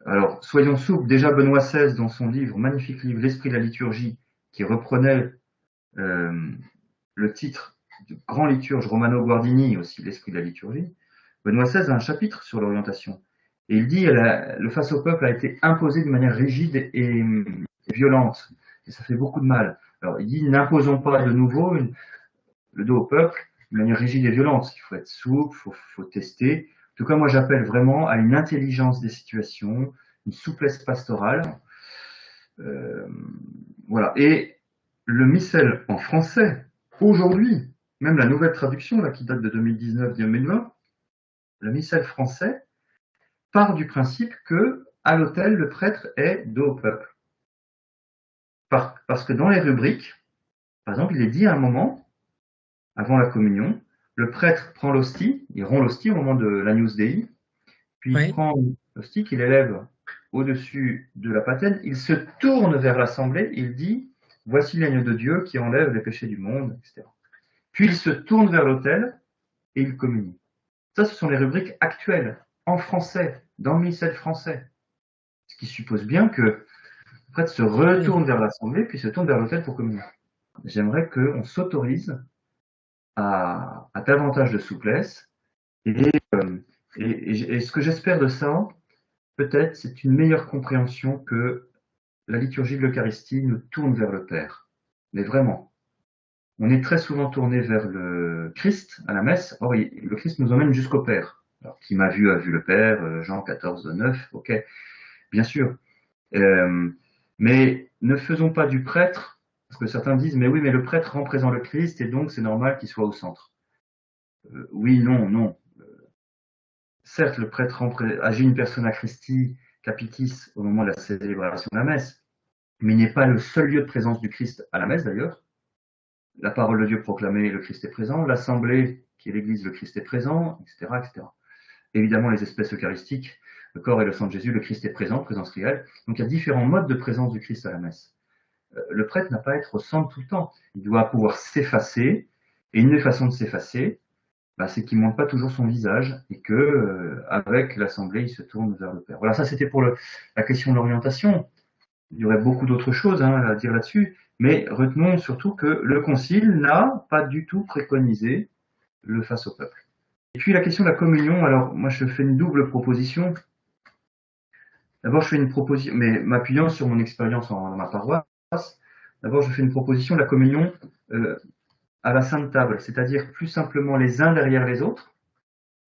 alors, soyons souples, déjà Benoît XVI, dans son livre, magnifique livre, L'Esprit de la liturgie, qui reprenait euh, le titre du grand liturge Romano Guardini, aussi L'Esprit de la liturgie, Benoît XVI a un chapitre sur l'orientation. Et il dit le face au peuple a été imposé de manière rigide et violente. Et ça fait beaucoup de mal. Alors, il dit n'imposons pas de nouveau le dos au peuple de manière rigide et violente. Il faut être souple, faut tester. En tout cas, moi, j'appelle vraiment à une intelligence des situations, une souplesse pastorale. Euh, voilà. Et le missel en français, aujourd'hui, même la nouvelle traduction, là, qui date de 2019-2020, le missel français part du principe que, à l'autel, le prêtre est dos au peuple. Parce que dans les rubriques, par exemple, il est dit à un moment, avant la communion, le prêtre prend l'hostie, il rompt l'hostie au moment de l'Agnus Dei, puis il Oui. prend l'hostie qu'il élève au-dessus de la patène, il se tourne vers l'assemblée, il dit voici l'agneau de Dieu qui enlève les péchés du monde, etc. Puis il se tourne vers l'autel et il communie. Ça, ce sont les rubriques actuelles, en français, dans le missel français. Ce qui suppose bien que le prêtre se retourne vers l'assemblée, puis se tourne vers l'autel pour communier. J'aimerais qu'on s'autorise à davantage de souplesse. Et, et ce que j'espère de ça, peut-être, c'est une meilleure compréhension que la liturgie de l'Eucharistie nous tourne vers le Père. Mais vraiment, on est très souvent tourné vers le Christ à la messe. Or, le Christ nous emmène jusqu'au Père. Alors, qui m'a vu a vu le Père, Jean 14, 9, ok, bien sûr. Mais ne faisons pas du prêtre, parce que certains disent, mais oui, mais le prêtre rend présent le Christ, et donc c'est normal qu'il soit au centre. Oui, non, non. Certes, le prêtre agit une persona Christi capitis au moment de la célébration de la messe, mais il n'est pas le seul lieu de présence du Christ à la messe d'ailleurs. La parole de Dieu proclamée, le Christ est présent. L'assemblée, qui est l'Église, le Christ est présent, etc., etc. Évidemment, les espèces eucharistiques, le corps et le sang de Jésus, le Christ est présent, présence réelle. Donc il y a différents modes de présence du Christ à la messe. Le prêtre n'a pas à être au centre tout le temps. Il doit pouvoir s'effacer, et une des façons de s'effacer, c'est qu'il ne montre pas toujours son visage et que avec l'assemblée, il se tourne vers le Père. Voilà, ça c'était pour la question de l'orientation. Il y aurait beaucoup d'autres choses à dire là-dessus, mais retenons surtout que le Concile n'a pas du tout préconisé le face au peuple. Et puis la question de la communion, alors moi je fais une double proposition. D'abord je fais une proposition, mais m'appuyant sur mon expérience dans ma paroisse, d'abord je fais une proposition de la communion à la Sainte Table, c'est-à-dire plus simplement les uns derrière les autres,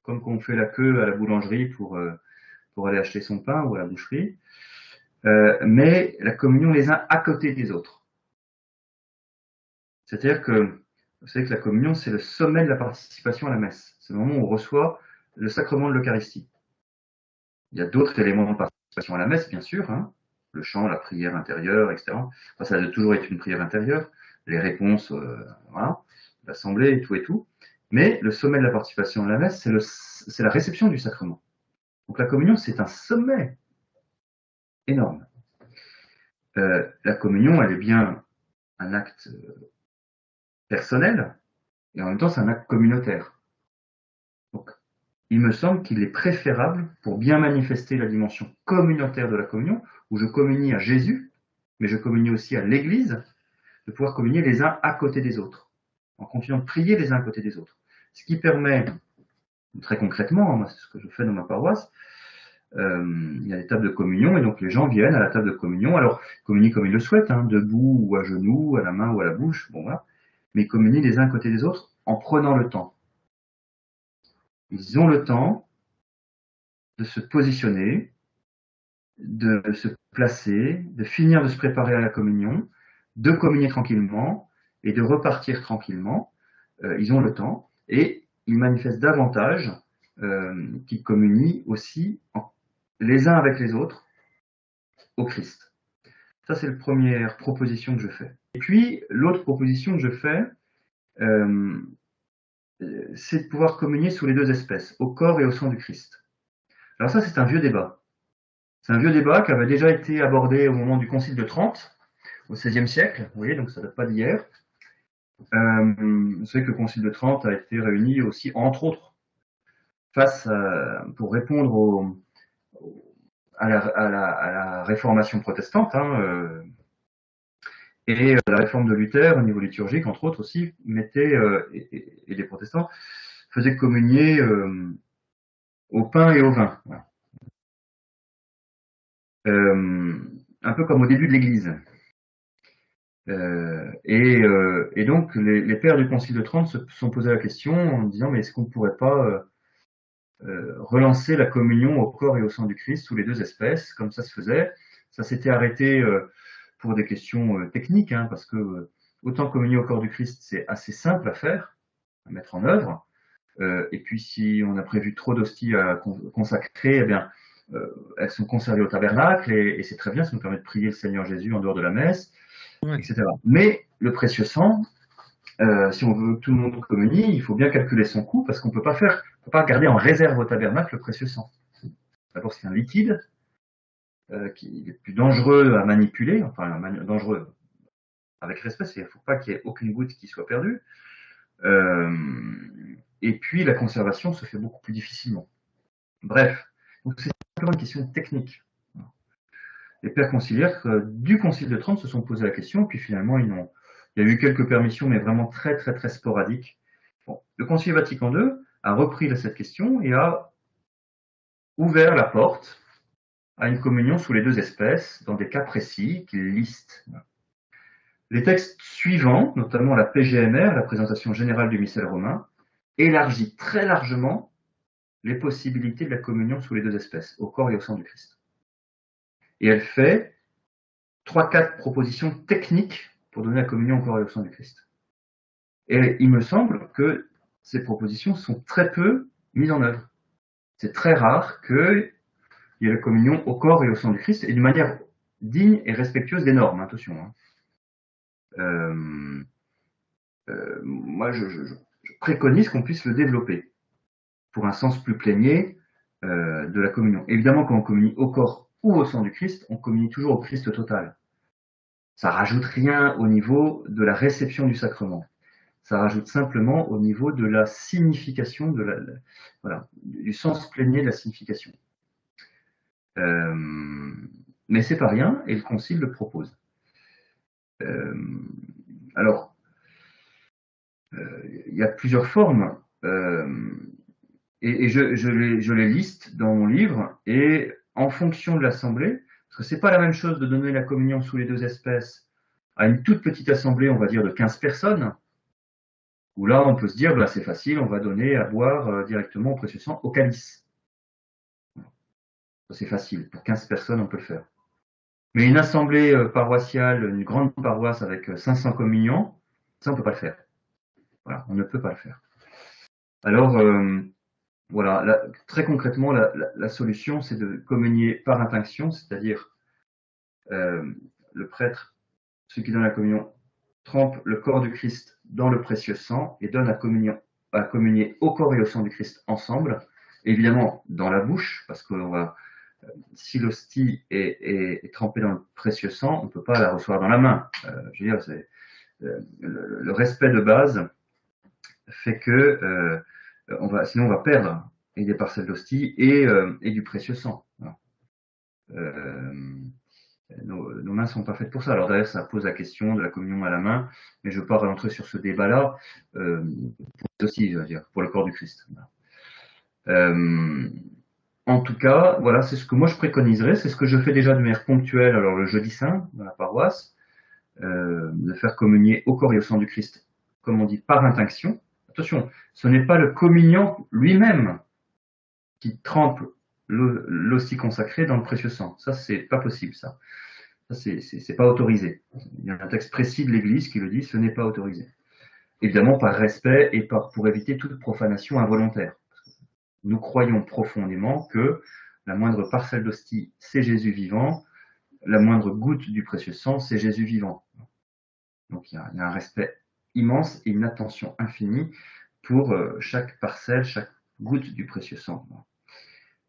comme quand on fait la queue à la boulangerie pour aller acheter son pain ou à la boucherie, mais la communion les uns à côté des autres. C'est-à-dire que vous savez que la communion, c'est le sommet de la participation à la messe. C'est le moment où on reçoit le sacrement de l'Eucharistie. Il y a d'autres éléments de participation à la messe, bien sûr, hein, le chant, la prière intérieure, etc. Enfin, ça a toujours été une prière intérieure, les réponses, voilà, l'assemblée, et tout. Mais le sommet de la participation à la messe, c'est la réception du sacrement. Donc la communion, c'est un sommet énorme. La communion, elle est bien un acte personnel, et en même temps, c'est un acte communautaire. Donc, il me semble qu'il est préférable, pour bien manifester la dimension communautaire de la communion, où je communie à Jésus, mais je communie aussi à l'Église, de pouvoir communier les uns à côté des autres, en continuant de prier les uns à côté des autres. Ce qui permet, très concrètement, moi, c'est ce que je fais dans ma paroisse, il y a des tables de communion, et donc les gens viennent à la table de communion, alors communient comme ils le souhaitent, hein, debout ou à genoux, à la main ou à la bouche, bon voilà, mais communient les uns à côté des autres en prenant le temps. Ils ont le temps de se positionner, de se placer, de finir de se préparer à la communion, de communier tranquillement et de repartir tranquillement. Ils ont le temps et ils manifestent davantage qu'ils communient aussi les uns avec les autres au Christ. Ça, c'est la première proposition que je fais. Et puis, l'autre proposition que je fais, c'est de pouvoir communier sous les deux espèces, au corps et au sang du Christ. Alors ça, c'est un vieux débat. C'est un vieux débat qui avait déjà été abordé au moment du Concile de Trente, au XVIe siècle, vous voyez, donc ça ne date pas d'hier. Vous savez que le Concile de Trente a été réuni aussi, entre autres, pour répondre à la réformation protestante, et la réforme de Luther au niveau liturgique, entre autres aussi, mettait, et les protestants faisaient communier au pain et au vin. Voilà. Un peu comme au début de l'Église. Et donc les pères du Concile de Trente se sont posé la question en disant mais est-ce qu'on ne pourrait pas relancer la communion au corps et au sang du Christ sous les deux espèces, comme ça se faisait. Ça s'était arrêté pour des questions techniques, parce que autant communier au corps du Christ, c'est assez simple à faire, à mettre en œuvre. Et puis si on a prévu trop d'hosties à consacrer, eh bien, elles sont conservées au tabernacle et c'est très bien, ça nous permet de prier le Seigneur Jésus en dehors de la messe, etc. Mais le précieux sang, si on veut que tout le monde communie, il faut bien calculer son coût parce qu'on ne peut pas garder en réserve au tabernacle le précieux sang. D'abord, c'est un liquide qui est plus dangereux à manipuler, enfin dangereux avec respect, il ne faut pas qu'il y ait aucune goutte qui soit perdue. Et puis la conservation se fait beaucoup plus difficilement. Bref, donc c'est simplement une question technique. Les pères conciliaires du Concile de Trente se sont posé la question, puis finalement il y a eu quelques permissions, mais vraiment très très très sporadiques. Bon, le Concile Vatican II a repris cette question et a ouvert la porte à une communion sous les deux espèces, dans des cas précis qu'il liste. Les textes suivants, notamment la PGMR, la présentation générale du missel romain, élargit très largement les possibilités de la communion sous les deux espèces, au corps et au sang du Christ. Et elle fait 3-4 propositions techniques pour donner la communion au corps et au sang du Christ. Et il me semble que ces propositions sont très peu mises en œuvre. C'est très rare qu'il y ait la communion au corps et au sang du Christ, et d'une manière digne et respectueuse des normes, attention. Moi, je préconise qu'on puisse le développer pour un sens plus plénier de la communion. Évidemment, quand on communie au corps ou au sang du Christ, on communie toujours au Christ total. Ça rajoute rien au niveau de la réception du sacrement. Ça rajoute simplement au niveau de la signification, du sens plénier de la signification. Mais c'est pas rien, et le Concile le propose. Alors, il y a plusieurs formes, et je les liste dans mon livre, et en fonction de l'assemblée, parce que c'est pas la même chose de donner la communion sous les deux espèces à une toute petite assemblée, on va dire de 15 personnes, où là on peut se dire, c'est facile, on va donner à boire directement au précieux sang au calice. C'est facile, pour 15 personnes on peut le faire. Mais une assemblée paroissiale, une grande paroisse avec 500 communiants, ça on ne peut pas le faire. Voilà, on ne peut pas le faire. Alors, voilà, très concrètement, la solution, c'est de communier par intinction, c'est-à-dire le prêtre, celui qui donne la communion, trempe le corps du Christ dans le précieux sang et donne à communier au corps et au sang du Christ ensemble, évidemment dans la bouche, parce que si l'hostie est trempée dans le précieux sang, on ne peut pas la recevoir dans la main. Je veux dire, c'est le respect de base fait que sinon on va perdre et des parcelles d'hostie et du précieux sang. Nos mains ne sont pas faites pour ça. Alors d'ailleurs, ça pose la question de la communion à la main, mais je ne veux pas rentrer sur ce débat-là, aussi, je veux dire, pour le corps du Christ. En tout cas, voilà, c'est ce que moi je préconiserais, c'est ce que je fais déjà de manière ponctuelle, alors le jeudi saint, dans la paroisse, de faire communier au corps et au sang du Christ, comme on dit, par intinction. Attention, ce n'est pas le communiant lui-même qui trempe l'hostie consacrée dans le précieux sang. Ça, c'est pas possible, ça. Ça, c'est pas autorisé. Il y a un texte précis de l'Église qui le dit, ce n'est pas autorisé. Évidemment, par respect et pour éviter toute profanation involontaire. Nous croyons profondément que la moindre parcelle d'hostie, c'est Jésus vivant, la moindre goutte du précieux sang, c'est Jésus vivant. Donc il y a un respect immense et une attention infinie pour chaque parcelle, chaque goutte du précieux sang.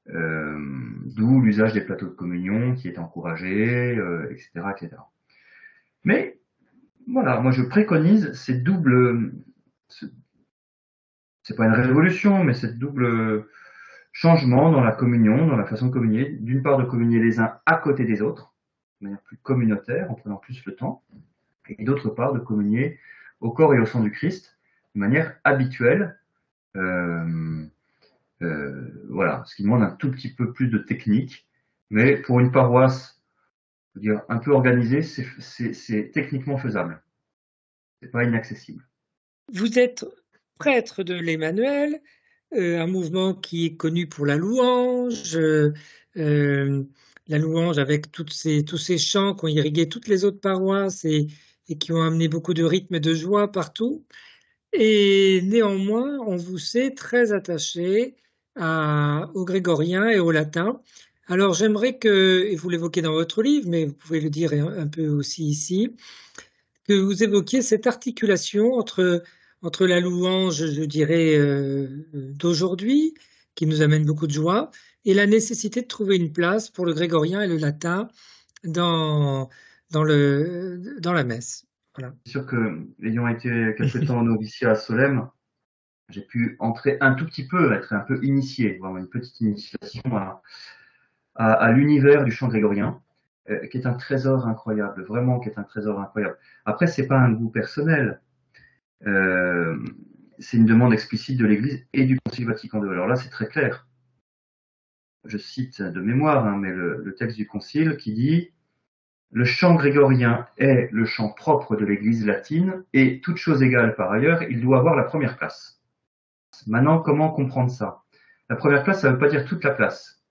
D'où l'usage des plateaux de communion qui est encouragé, etc., etc. Mais voilà, moi je préconise ces doubles, c'est pas une révolution, mais cette double changement dans la communion, dans la façon de communier. D'une part, de communier les uns à côté des autres, de manière plus communautaire, en prenant plus le temps, et d'autre part, de communier au corps et au sang du Christ, de manière habituelle. Voilà, ce qui demande un tout petit peu plus de technique, mais pour une paroisse, je veux dire, un peu organisée, c'est techniquement faisable. C'est pas inaccessible. Vous êtes prêtre de l'Emmanuel, un mouvement qui est connu pour la louange avec tous ces chants qui ont irrigué toutes les autres paroisses et qui ont amené beaucoup de rythme et de joie partout. Et néanmoins, on vous sait très attaché au grégorien et au latin. Alors j'aimerais et vous l'évoquez dans votre livre, mais vous pouvez le dire un peu aussi ici, que vous évoquiez cette articulation entre la louange, je dirais, d'aujourd'hui, qui nous amène beaucoup de joie, et la nécessité de trouver une place pour le grégorien et le latin dans la messe. Voilà. C'est sûr que, ayant été quelque temps en noviciat à Solesmes, j'ai pu entrer un tout petit peu, être un peu initié, avoir une petite initiation à l'univers du chant grégorien, qui est un trésor incroyable, vraiment qui est un trésor incroyable. Après, c'est pas un goût personnel, c'est une demande explicite de l'Église et du Concile Vatican II. Alors là, c'est très clair. Je cite de mémoire, mais le texte du Concile qui dit « Le chant grégorien est le chant propre de l'Église latine et, toute chose égale par ailleurs, il doit avoir la première place. » Maintenant, comment comprendre ça? La première place, ça ne veut pas dire toute la place.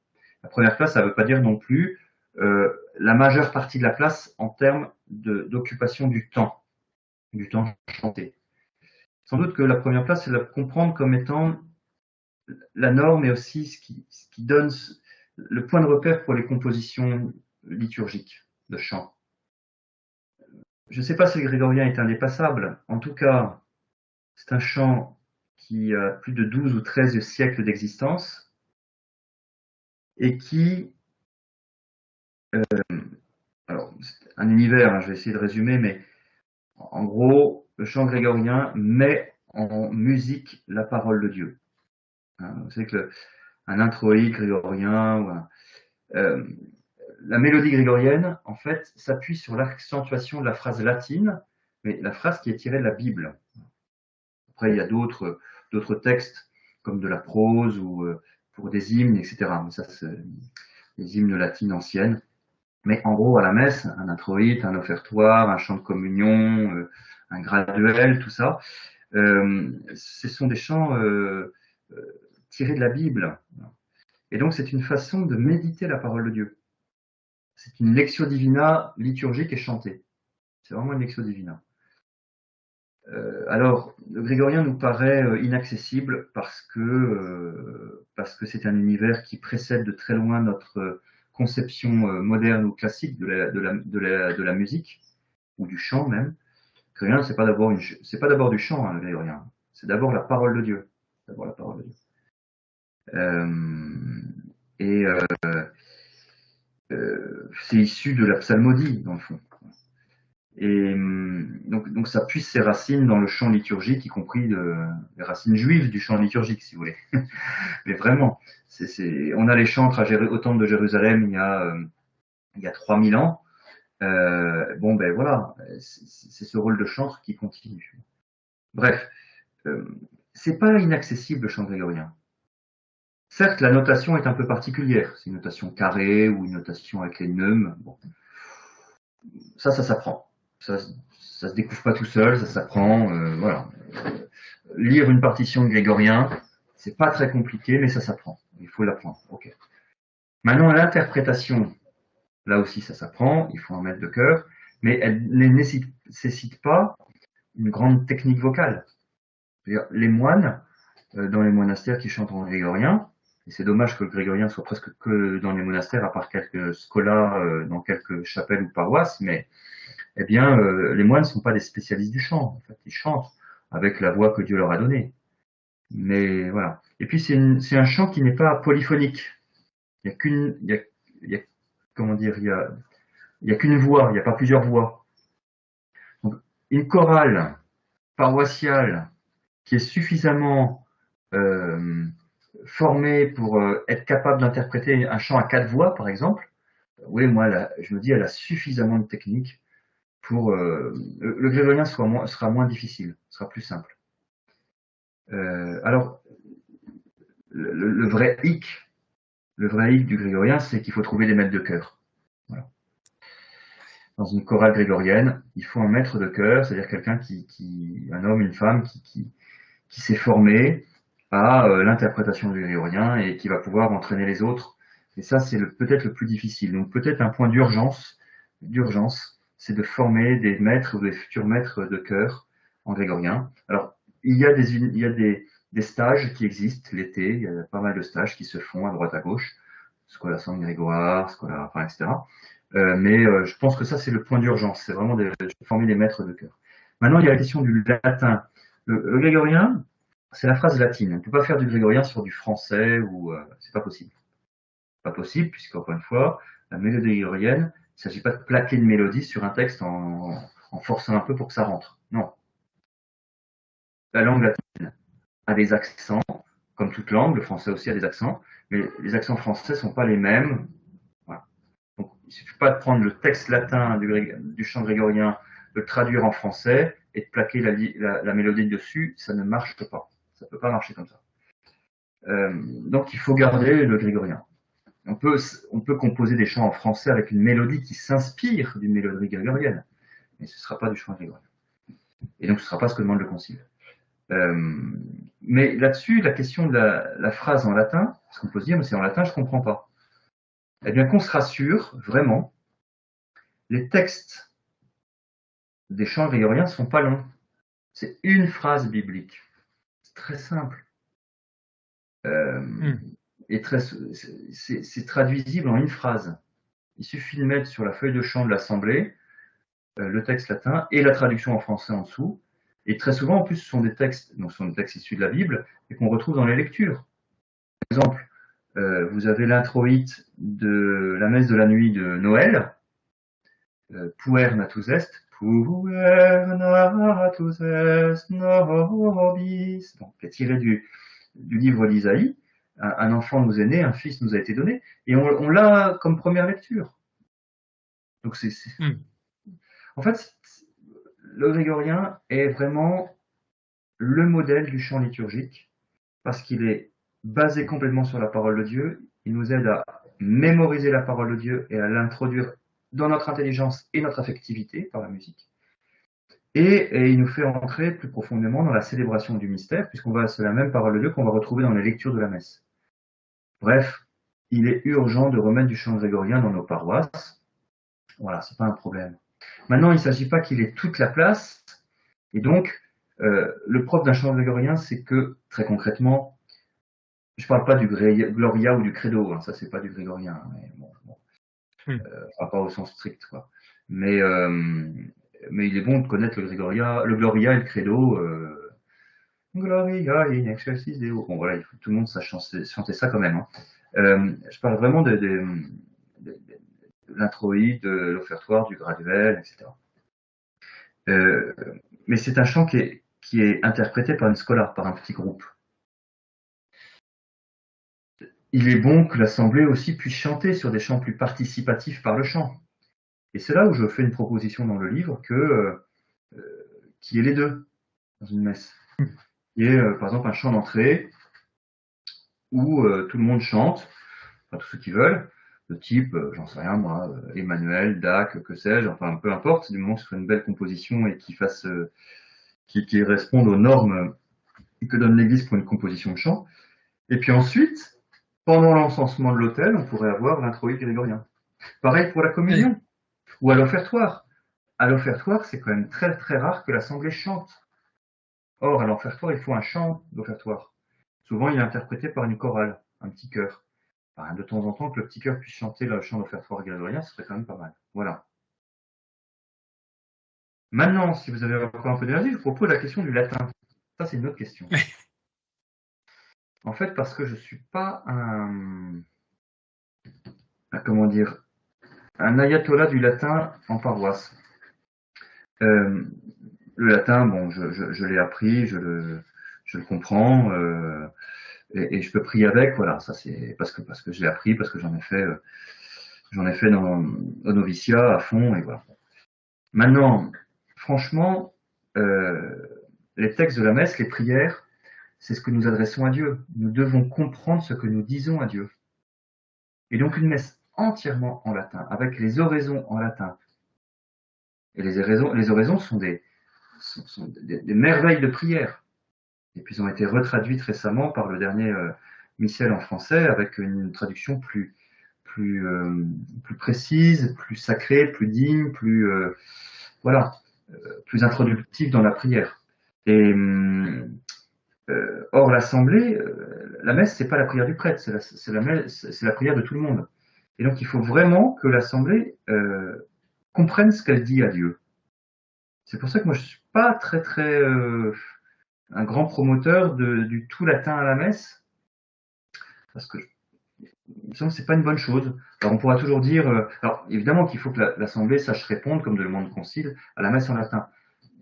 La première place, ça ne veut pas dire non plus la majeure partie de la place en termes d'occupation du temps chanté. Sans doute que la première place, c'est de la comprendre comme étant la norme et aussi ce qui donne le point de repère pour les compositions liturgiques de chant. Je ne sais pas si le grégorien est indépassable. En tout cas, c'est un chant qui a plus de 12 ou 13 siècles d'existence et qui, alors, c'est un univers, je vais essayer de résumer, mais en gros, le chant grégorien met en musique la parole de Dieu. Vous savez que un introïque grégorien, la mélodie grégorienne, en fait, s'appuie sur l'accentuation de la phrase latine, mais la phrase qui est tirée de la Bible. Après, il y a d'autres textes, comme de la prose ou pour des hymnes, etc. Mais ça, c'est des hymnes latines anciennes. Mais en gros, à la messe, un introïte, un offertoire, un chant de communion, un graduel, tout ça, ce sont des chants tirés de la Bible. Et donc, c'est une façon de méditer la parole de Dieu. C'est une lectio divina liturgique et chantée. C'est vraiment une lectio divina. Alors, le grégorien nous paraît inaccessible parce que c'est un univers qui précède de très loin notre conception moderne ou classique de la musique ou du chant même. Le grégorien, c'est pas d'abord du chant, le grégorien. C'est d'abord la parole de Dieu. D'abord la parole de Dieu. C'est issu de la psalmodie, dans le fond. Et donc ça puise ses racines dans le chant liturgique, y compris les racines juives du chant liturgique, si vous voulez. Mais vraiment, on a les chantres au temple de Jérusalem il y a 3000 ans. Bon, ben voilà, c'est ce rôle de chantre qui continue. Bref, c'est pas inaccessible le chant grégorien. Certes, la notation est un peu particulière. C'est une notation carrée ou une notation avec les neumes. Bon. Ça s'apprend. Ça se découvre pas tout seul, ça s'apprend. Voilà. Lire une partition de grégorien, c'est pas très compliqué, mais ça s'apprend. Il faut l'apprendre. Ok. Maintenant, l'interprétation, là aussi ça s'apprend, il faut un maître de chœur, mais elle ne nécessite pas une grande technique vocale. Les moines, dans les monastères qui chantent en grégorien, et c'est dommage que le grégorien soit presque que dans les monastères, à part quelques scolas dans quelques chapelles ou paroisses, mais eh bien, les moines ne sont pas des spécialistes du chant. En fait, ils chantent avec la voix que Dieu leur a donnée. Mais voilà. Et puis c'est un chant qui n'est pas polyphonique. Il y a qu'une, il y a, comment dire, il y a qu'une voix. Il n'y a pas plusieurs voix. Donc, une chorale paroissiale qui est suffisamment formée pour être capable d'interpréter un chant à 4 voix, par exemple. Oui, moi, je me dis, elle a suffisamment de technique pour le grégorien sera moins difficile, sera plus simple. Alors, le vrai hic du grégorien, c'est qu'il faut trouver des maîtres de chœur. Voilà. Dans une chorale grégorienne, il faut un maître de chœur, c'est-à-dire quelqu'un un homme, une femme qui s'est formé à l'interprétation du grégorien et qui va pouvoir entraîner les autres. Et ça, c'est peut-être le plus difficile. Donc peut-être un point d'urgence, c'est de former des maîtres ou des futurs maîtres de chœur en grégorien. Alors, il y a des stages qui existent l'été, il y a pas mal de stages qui se font à droite à gauche, Scola San Grégoire, Scola, enfin, etc. Mais je pense que ça, c'est le point d'urgence, c'est vraiment de former des maîtres de chœur. Maintenant, il y a la question du latin. Le grégorien, c'est la phrase latine. On ne peut pas faire du grégorien sur du français ou c'est pas possible. Pas possible, puisque encore une fois, la mélodie grégorienne, il ne s'agit pas de plaquer une mélodie sur un texte en forçant un peu pour que ça rentre. Non. La langue latine a des accents, comme toute langue, le français aussi a des accents, mais les accents français ne sont pas les mêmes. Voilà. Donc, il ne suffit pas de prendre le texte latin du chant grégorien, de le traduire en français et de plaquer la mélodie dessus, ça ne marche pas. Ça ne peut pas marcher comme ça. Donc il faut garder le grégorien. On peut composer des chants en français avec une mélodie qui s'inspire d'une mélodie grégorienne, mais ce ne sera pas du chant grégorien. Et donc ce ne sera pas ce que demande le concile. Mais là-dessus, la question de la phrase en latin, parce qu'on peut se dire, mais c'est en latin, je ne comprends pas. Eh bien, qu'on se rassure, vraiment, les textes des chants grégoriens ne sont pas longs. C'est une phrase biblique. C'est très simple. Et c'est traduisible en une phrase. Il suffit de mettre sur la feuille de chant de l'Assemblée le texte latin et la traduction en français en dessous. Et très souvent, en plus, ce sont des textes issus de la Bible et qu'on retrouve dans les lectures. Par exemple, vous avez l'introïte de la messe de la nuit de Noël, Puer natus est, Puer natus est nobis, donc, qui est tiré du livre d'Isaïe. Un enfant nous est né, un fils nous a été donné, et on l'a comme première lecture. Donc en fait, le grégorien est vraiment le modèle du chant liturgique, parce qu'il est basé complètement sur la parole de Dieu. Il nous aide à mémoriser la parole de Dieu et à l'introduire dans notre intelligence et notre affectivité par la musique. Et il nous fait entrer plus profondément dans la célébration du mystère, c'est la même parole de Dieu qu'on va retrouver dans les lectures de la messe. Bref, il est urgent de remettre du chant grégorien dans nos paroisses. Voilà, c'est pas un problème. Maintenant, il ne s'agit pas qu'il ait toute la place. Et donc, le propre d'un chant grégorien, c'est que, très concrètement, je ne parle pas du Gloria ou du Credo, hein, ça c'est pas du grégorien, hein, mais enfin, pas au sens strict, quoi. Mais il est bon de connaître le Gloria et le Credo. Gloria in excelsis Deo. Bon voilà, il faut que tout le monde sache chanter ça quand même. Hein. Je parle vraiment de l'introïde, de l'offertoire, du graduel, etc. Mais c'est un chant qui est interprété par une scola, par un petit groupe. Il est bon que l'Assemblée aussi puisse chanter sur des chants plus participatifs par le chant. Et c'est là où je fais une proposition dans le livre qu'il y ait les deux dans une messe. Il y ait par exemple un chant d'entrée où tout le monde chante, enfin tous ceux qui veulent, de type, j'en sais rien moi, Emmanuel, Dac, que sais-je, enfin peu importe, du moment que ce soit une belle composition et qui réponde aux normes que donne l'Église pour une composition de chant. Et puis ensuite, pendant l'encensement de l'autel, on pourrait avoir l'introït grégorien. Pareil pour la Oui. communion ou à l'offertoire. À l'offertoire, c'est quand même très très rare que l'assemblée chante. Or, à l'offertoire, il faut un chant d'offertoire. Souvent, il est interprété par une chorale, un petit chœur. Enfin, de temps en temps, que le petit chœur puisse chanter le chant d'offertoire grégorien, ce serait quand même pas mal. Voilà. Maintenant, si vous avez encore un peu d'énergie, je vous propose la question du latin. Ça, c'est une autre question. En fait, parce que je suis pas comment dire, un ayatollah du latin en paroisse. Euh, le latin, bon, je l'ai appris, je le comprends, et je peux prier avec. Voilà, ça c'est parce que je l'ai appris, parce que j'en ai fait au noviciat à fond, et voilà. Maintenant, franchement, les textes de la messe, les prières, c'est ce que nous adressons à Dieu. Nous devons comprendre ce que nous disons à Dieu. Et donc une messe entièrement en latin, avec les oraisons en latin. Et les oraisons sont des merveilles de prière. Et puis elles ont été retraduites récemment par le dernier missel en français avec une traduction plus, euh, plus précise, plus sacrée, plus digne, voilà, plus introductive dans la prière. Et or l'assemblée, la messe, c'est pas la prière du prêtre, c'est la prière de tout le monde. Et donc il faut vraiment que l'assemblée comprenne ce qu'elle dit à Dieu. C'est pour ça que moi je suis pas très un grand promoteur du tout latin à la messe, parce que il me semble que c'est pas une bonne chose. Alors on pourra toujours dire, alors évidemment qu'il faut que l'assemblée sache répondre, comme de le demande le concile, à la messe en latin.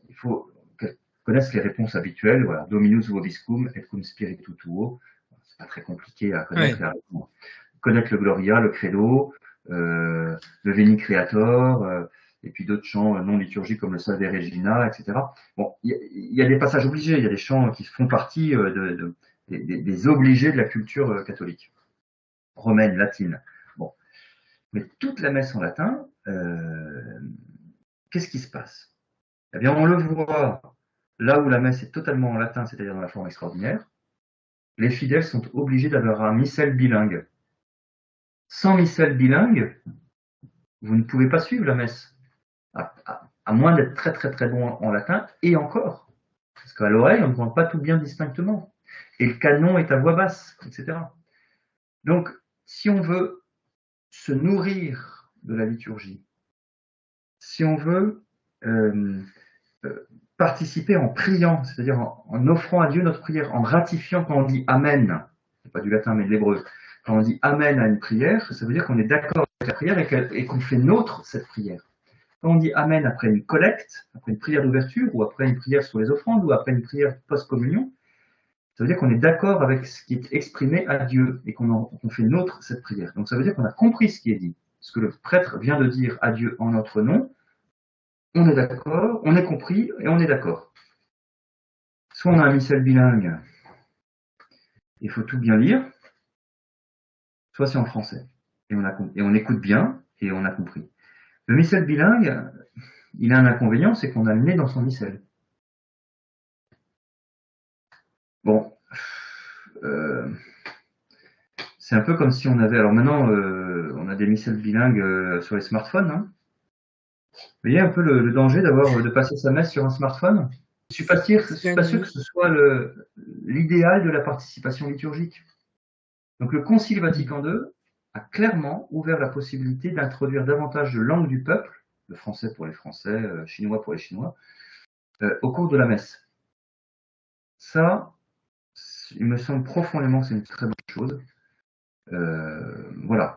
Il faut qu'elle connaisse les réponses habituelles, voilà, Dominus vobiscum et cum spiritu tuo. C'est pas très compliqué à connaître. Oui. Connaître le Gloria, le Credo, le Veni Creator, et puis d'autres chants non liturgiques comme le Salve Regina, etc. Bon, il y a des passages obligés, il y a des chants qui font partie des obligés de la culture catholique, romaine, latine. Bon, mais toute la messe en latin, qu'est-ce qui se passe? Eh bien, on le voit là où la messe est totalement en latin, c'est-à-dire dans la forme extraordinaire. Les fidèles sont obligés d'avoir un missel bilingue. Sans missel bilingue, vous ne pouvez pas suivre la messe, à moins d'être très bon en latin, et encore, parce qu'à l'oreille, on ne voit pas tout bien distinctement, et le canon est à voix basse, etc. Donc, si on veut se nourrir de la liturgie, si on veut euh, participer en priant, c'est-à-dire en offrant à Dieu notre prière, en ratifiant quand on dit Amen, c'est pas du latin mais de l'hébreu, quand on dit Amen à une prière, ça veut dire qu'on est d'accord avec la prière et qu'on fait nôtre cette prière. Quand on dit Amen après une collecte, après une prière d'ouverture, ou après une prière sur les offrandes, ou après une prière post-communion, ça veut dire qu'on est d'accord avec ce qui est exprimé à Dieu et qu'on fait nôtre cette prière. Donc ça veut dire qu'on a compris ce qui est dit, ce que le prêtre vient de dire à Dieu en notre nom. On est d'accord, on est compris et on est d'accord. Soit on a un missel bilingue, il faut tout bien lire, soit c'est en français. Et on écoute bien et on a compris. Le missel bilingue, il a un inconvénient, c'est qu'on a le nez dans son missel. Bon, euh, c'est un peu comme si on avait. Alors maintenant, on a des missels bilingues sur les smartphones. Hein. Vous voyez un peu le danger de passer sa messe sur un smartphone. Je suis pas sûr que ce soit l'idéal de la participation liturgique. Donc le Concile Vatican II a clairement ouvert la possibilité d'introduire davantage de langue du peuple, le français pour les Français, chinois pour les Chinois, au cours de la messe. Ça, il me semble profondément que c'est une très bonne chose. Voilà.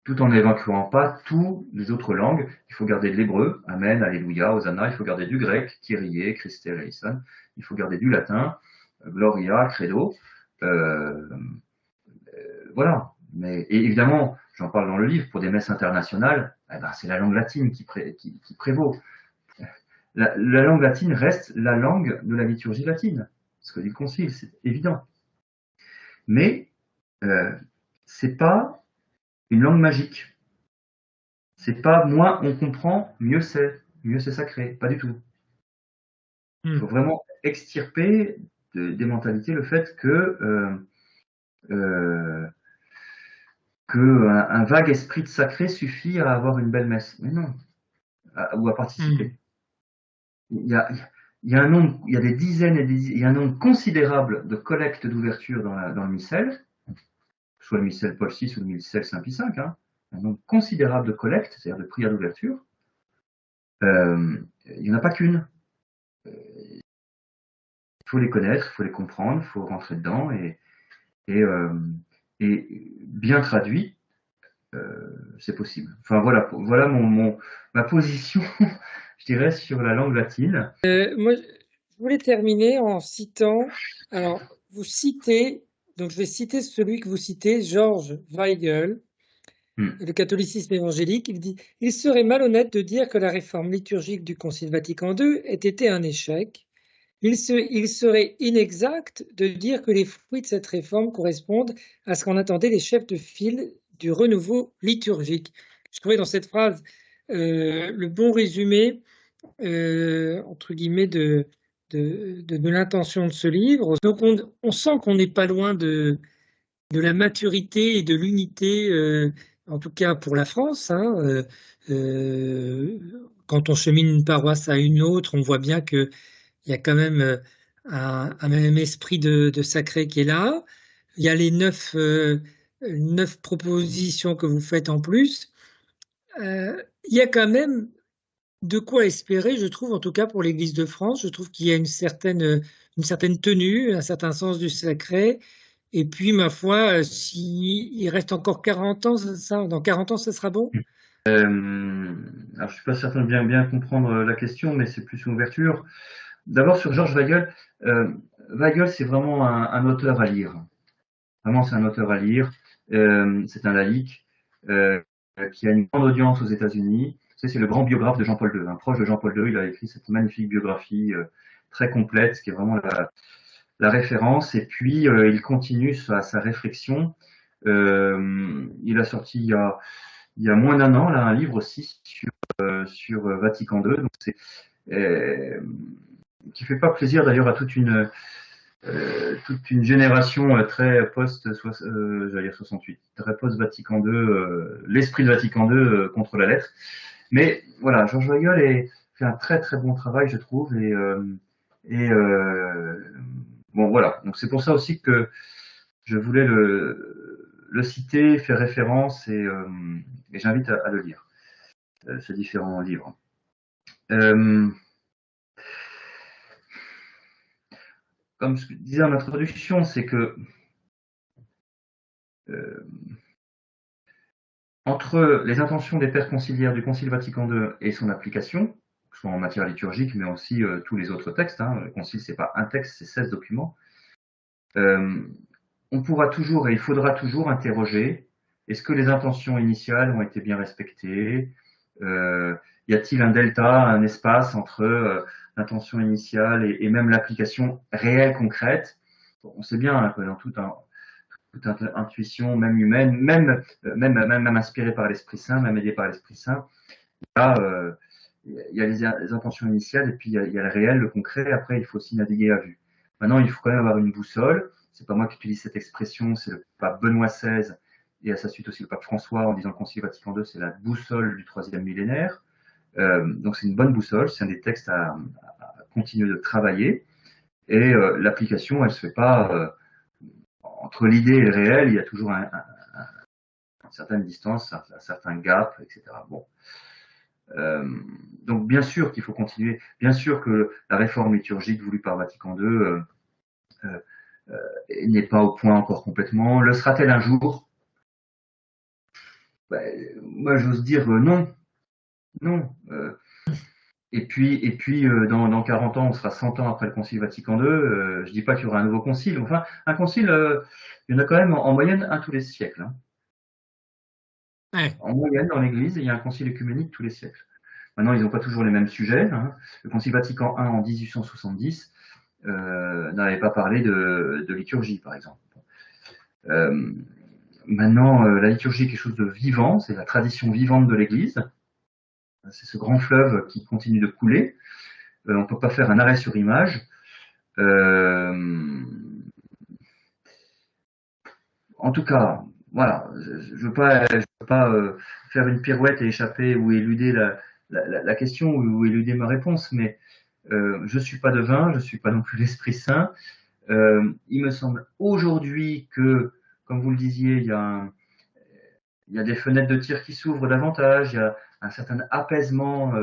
Tout en n'évacuant pas toutes les autres langues. Il faut garder de l'hébreu, Amen, Alléluia, Hosanna. Il faut garder du grec, Kyrie, Christe, eleison. Il faut garder du latin, Gloria, Credo. Euh, voilà. Mais et évidemment, j'en parle dans le livre, pour des messes internationales, eh ben, c'est la langue latine qui prévaut. La langue latine reste la langue de la liturgie latine, ce que dit le Concile, c'est évident. Mais c'est pas une langue magique. C'est pas moins on comprend, mieux c'est sacré, pas du tout. Il faut vraiment extirper des mentalités le fait que un vague esprit de sacré suffit à avoir une belle messe. Mais non, ou à participer. Il y a, il y a un nombre, il y a des dizaines il y a un nombre considérable de collectes d'ouverture dans le missel, soit le missel Paul VI ou le missel Saint Pie V, hein, un nombre considérable de collectes, c'est-à-dire de prières d'ouverture. Il n'y en a pas qu'une. Il faut les connaître, il faut les comprendre, il faut rentrer dedans et bien traduit, c'est possible. Enfin voilà, voilà ma position, je dirais, sur la langue latine. Moi, je voulais terminer en citant, alors vous citez, donc je vais citer celui que vous citez, George Weigel, le catholicisme évangélique. Il dit: il serait malhonnête de dire que la réforme liturgique du Concile Vatican II ait été un échec. Il serait inexact de dire que les fruits de cette réforme correspondent à ce qu'en attendaient les chefs de file du renouveau liturgique. Je trouvais dans cette phrase le bon résumé, entre guillemets, de l'intention de ce livre. Donc on sent qu'on n'est pas loin de la maturité et de l'unité, en tout cas pour la France, hein. Quand on chemine d'une paroisse à une autre, on voit bien qu'il y a quand même un même esprit de sacré qui est là. Il y a les 9 propositions que vous faites en plus. Il y a quand même de quoi espérer, je trouve, en tout cas pour l'Église de France. Je trouve qu'il y a une certaine tenue, un certain sens du sacré. Et puis, ma foi, s'il reste encore 40 ans, dans 40 ans, ça sera bon? Alors, je suis pas certain de bien comprendre la question, mais c'est plus une ouverture. D'abord, sur George Weigel, Weigel, c'est vraiment un auteur à lire. Vraiment, c'est un auteur à lire. C'est un laïc qui a une grande audience aux États-Unis. C'est le grand biographe de Jean-Paul II. Un proche de Jean-Paul II, il a écrit cette magnifique biographie très complète, qui est vraiment la référence. Et puis, il continue sa réflexion. Il a sorti il y a moins d'un an là un livre aussi sur Vatican II. Donc c'est qui fait pas plaisir d'ailleurs à toute une génération très j'allais dire 68, très post-Vatican II, l'esprit de Vatican II contre la lettre. Mais voilà, Georges Weigel fait un très très bon travail, je trouve, bon voilà. Donc c'est pour ça aussi que je voulais le citer, faire référence et j'invite à le lire, ces différents livres. Comme je disais en introduction, c'est que entre les intentions des pères conciliaires du Concile Vatican II et son application, que ce soit en matière liturgique, mais aussi tous les autres textes, hein, le Concile, c'est pas un texte, c'est 16 documents, on pourra toujours et il faudra toujours interroger, est-ce que les intentions initiales ont été bien respectées? Y a-t-il un delta, un espace entre l'intention initiale et même l'application réelle, concrète? Bon, on sait bien que dans toute intuition, même humaine, même inspirée par l'Esprit Saint, même aidée par l'Esprit Saint, il y a les intentions initiales et puis il y a le réel, le concret. Après, il faut aussi naviguer à vue. Maintenant, il faut quand même avoir une boussole. C'est pas moi qui utilise cette expression, c'est le pape Benoît XVI et à sa suite aussi le pape François en disant le Concile Vatican II, c'est la boussole du 3e millénaire. Donc c'est une bonne boussole, c'est un des textes à continuer de travailler. Et l'application, elle se fait pas entre l'idée et le réel, il y a toujours une certaine distance, un certain gap, etc. Bon. Donc bien sûr qu'il faut continuer, bien sûr que la réforme liturgique voulue par Vatican II n'est pas au point encore complètement. Le sera-t-elle un jour? Moi j'ose dire non. Non. Et puis dans 40 ans, on sera 100 ans après le Concile Vatican II. Je dis pas qu'il y aura un nouveau concile. Enfin, un concile, il y en a quand même en moyenne un tous les siècles. Hein. Ouais. En moyenne, dans l'Église, il y a un concile œcuménique tous les siècles. Maintenant, ils n'ont pas toujours les mêmes sujets. Hein. Le Concile Vatican I en 1870 n'avait pas parlé de liturgie, par exemple. Maintenant, la liturgie est quelque chose de vivant, c'est la tradition vivante de l'Église. C'est ce grand fleuve qui continue de couler. On ne peut pas faire un arrêt sur image. En tout cas, voilà, je veux pas faire une pirouette et échapper ou éluder la question ou éluder ma réponse, mais je suis pas devin, je suis pas non plus l'Esprit Saint. Il me semble aujourd'hui que, comme vous le disiez, il y a des fenêtres de tir qui s'ouvrent davantage, il y a un certain apaisement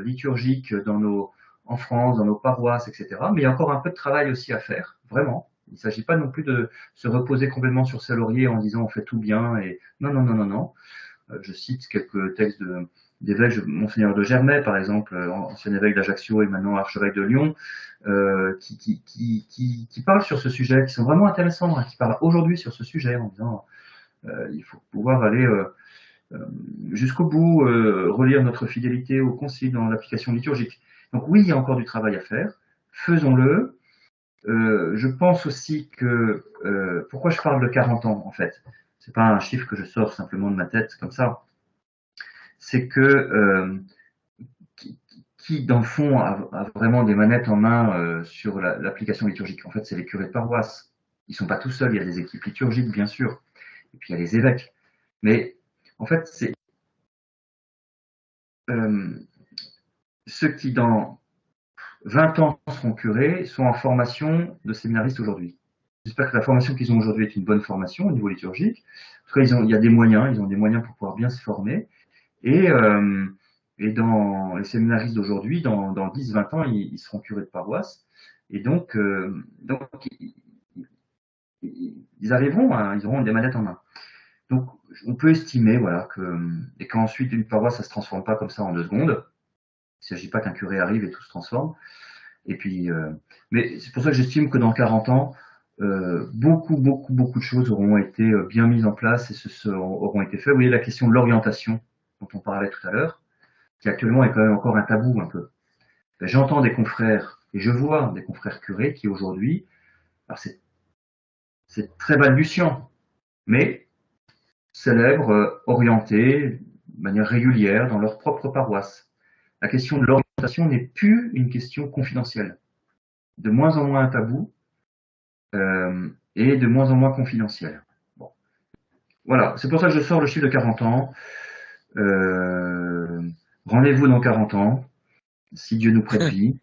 liturgique en France, dans nos paroisses, etc. Mais il y a encore un peu de travail aussi à faire, vraiment. Il ne s'agit pas non plus de se reposer complètement sur ses lauriers en disant on fait tout bien et non, non, non, non, non. Je cite quelques textes d'évêques, Monseigneur de Germay, par exemple, ancien évêque d'Ajaccio et maintenant archevêque de Lyon, qui parlent sur ce sujet, qui sont vraiment intéressants, hein, qui parlent aujourd'hui sur ce sujet en disant il faut pouvoir aller euh, jusqu'au bout, relire notre fidélité au concile dans l'application liturgique. Donc oui, il y a encore du travail à faire, faisons-le. Je pense aussi que pourquoi je parle de 40 ans en fait, c'est pas un chiffre que je sors simplement de ma tête comme ça, c'est que qui dans le fond a vraiment des manettes en main sur l'application liturgique. En fait, c'est les curés de paroisse. Ils sont pas tout seuls, il y a des équipes liturgiques bien sûr, et puis il y a les évêques. Mais en fait, c'est euh, ceux qui dans 20 ans seront curés sont en formation de séminaristes aujourd'hui. J'espère que la formation qu'ils ont aujourd'hui est une bonne formation au niveau liturgique. En tout cas, il y a des moyens, ils ont des moyens pour pouvoir bien se former. Et, euh, et dans les séminaristes d'aujourd'hui, dans 10-20 ans, ils seront curés de paroisse. Et donc ils arriveront, ils auront des manettes en main. Donc, on peut estimer, voilà, et qu'ensuite une paroisse, ça se transforme pas comme ça en 2 secondes. Il ne s'agit pas qu'un curé arrive et tout se transforme. Et puis, mais c'est pour ça que j'estime que dans 40 ans, beaucoup, beaucoup, beaucoup de choses auront été bien mises en place et auront été faites. Vous voyez la question de l'orientation dont on parlait tout à l'heure, qui actuellement est quand même encore un tabou un peu. Ben, j'entends des confrères et je vois des confrères curés qui aujourd'hui, alors c'est très balbutiant, mais célèbrent, orientés de manière régulière dans leur propre paroisse. La question de l'orientation n'est plus une question confidentielle, de moins en moins un tabou et de moins en moins confidentielle. Bon. Voilà, c'est pour ça que je sors le chiffre de 40 ans. Euh, Rendez-vous dans 40 ans, si Dieu nous prête vie.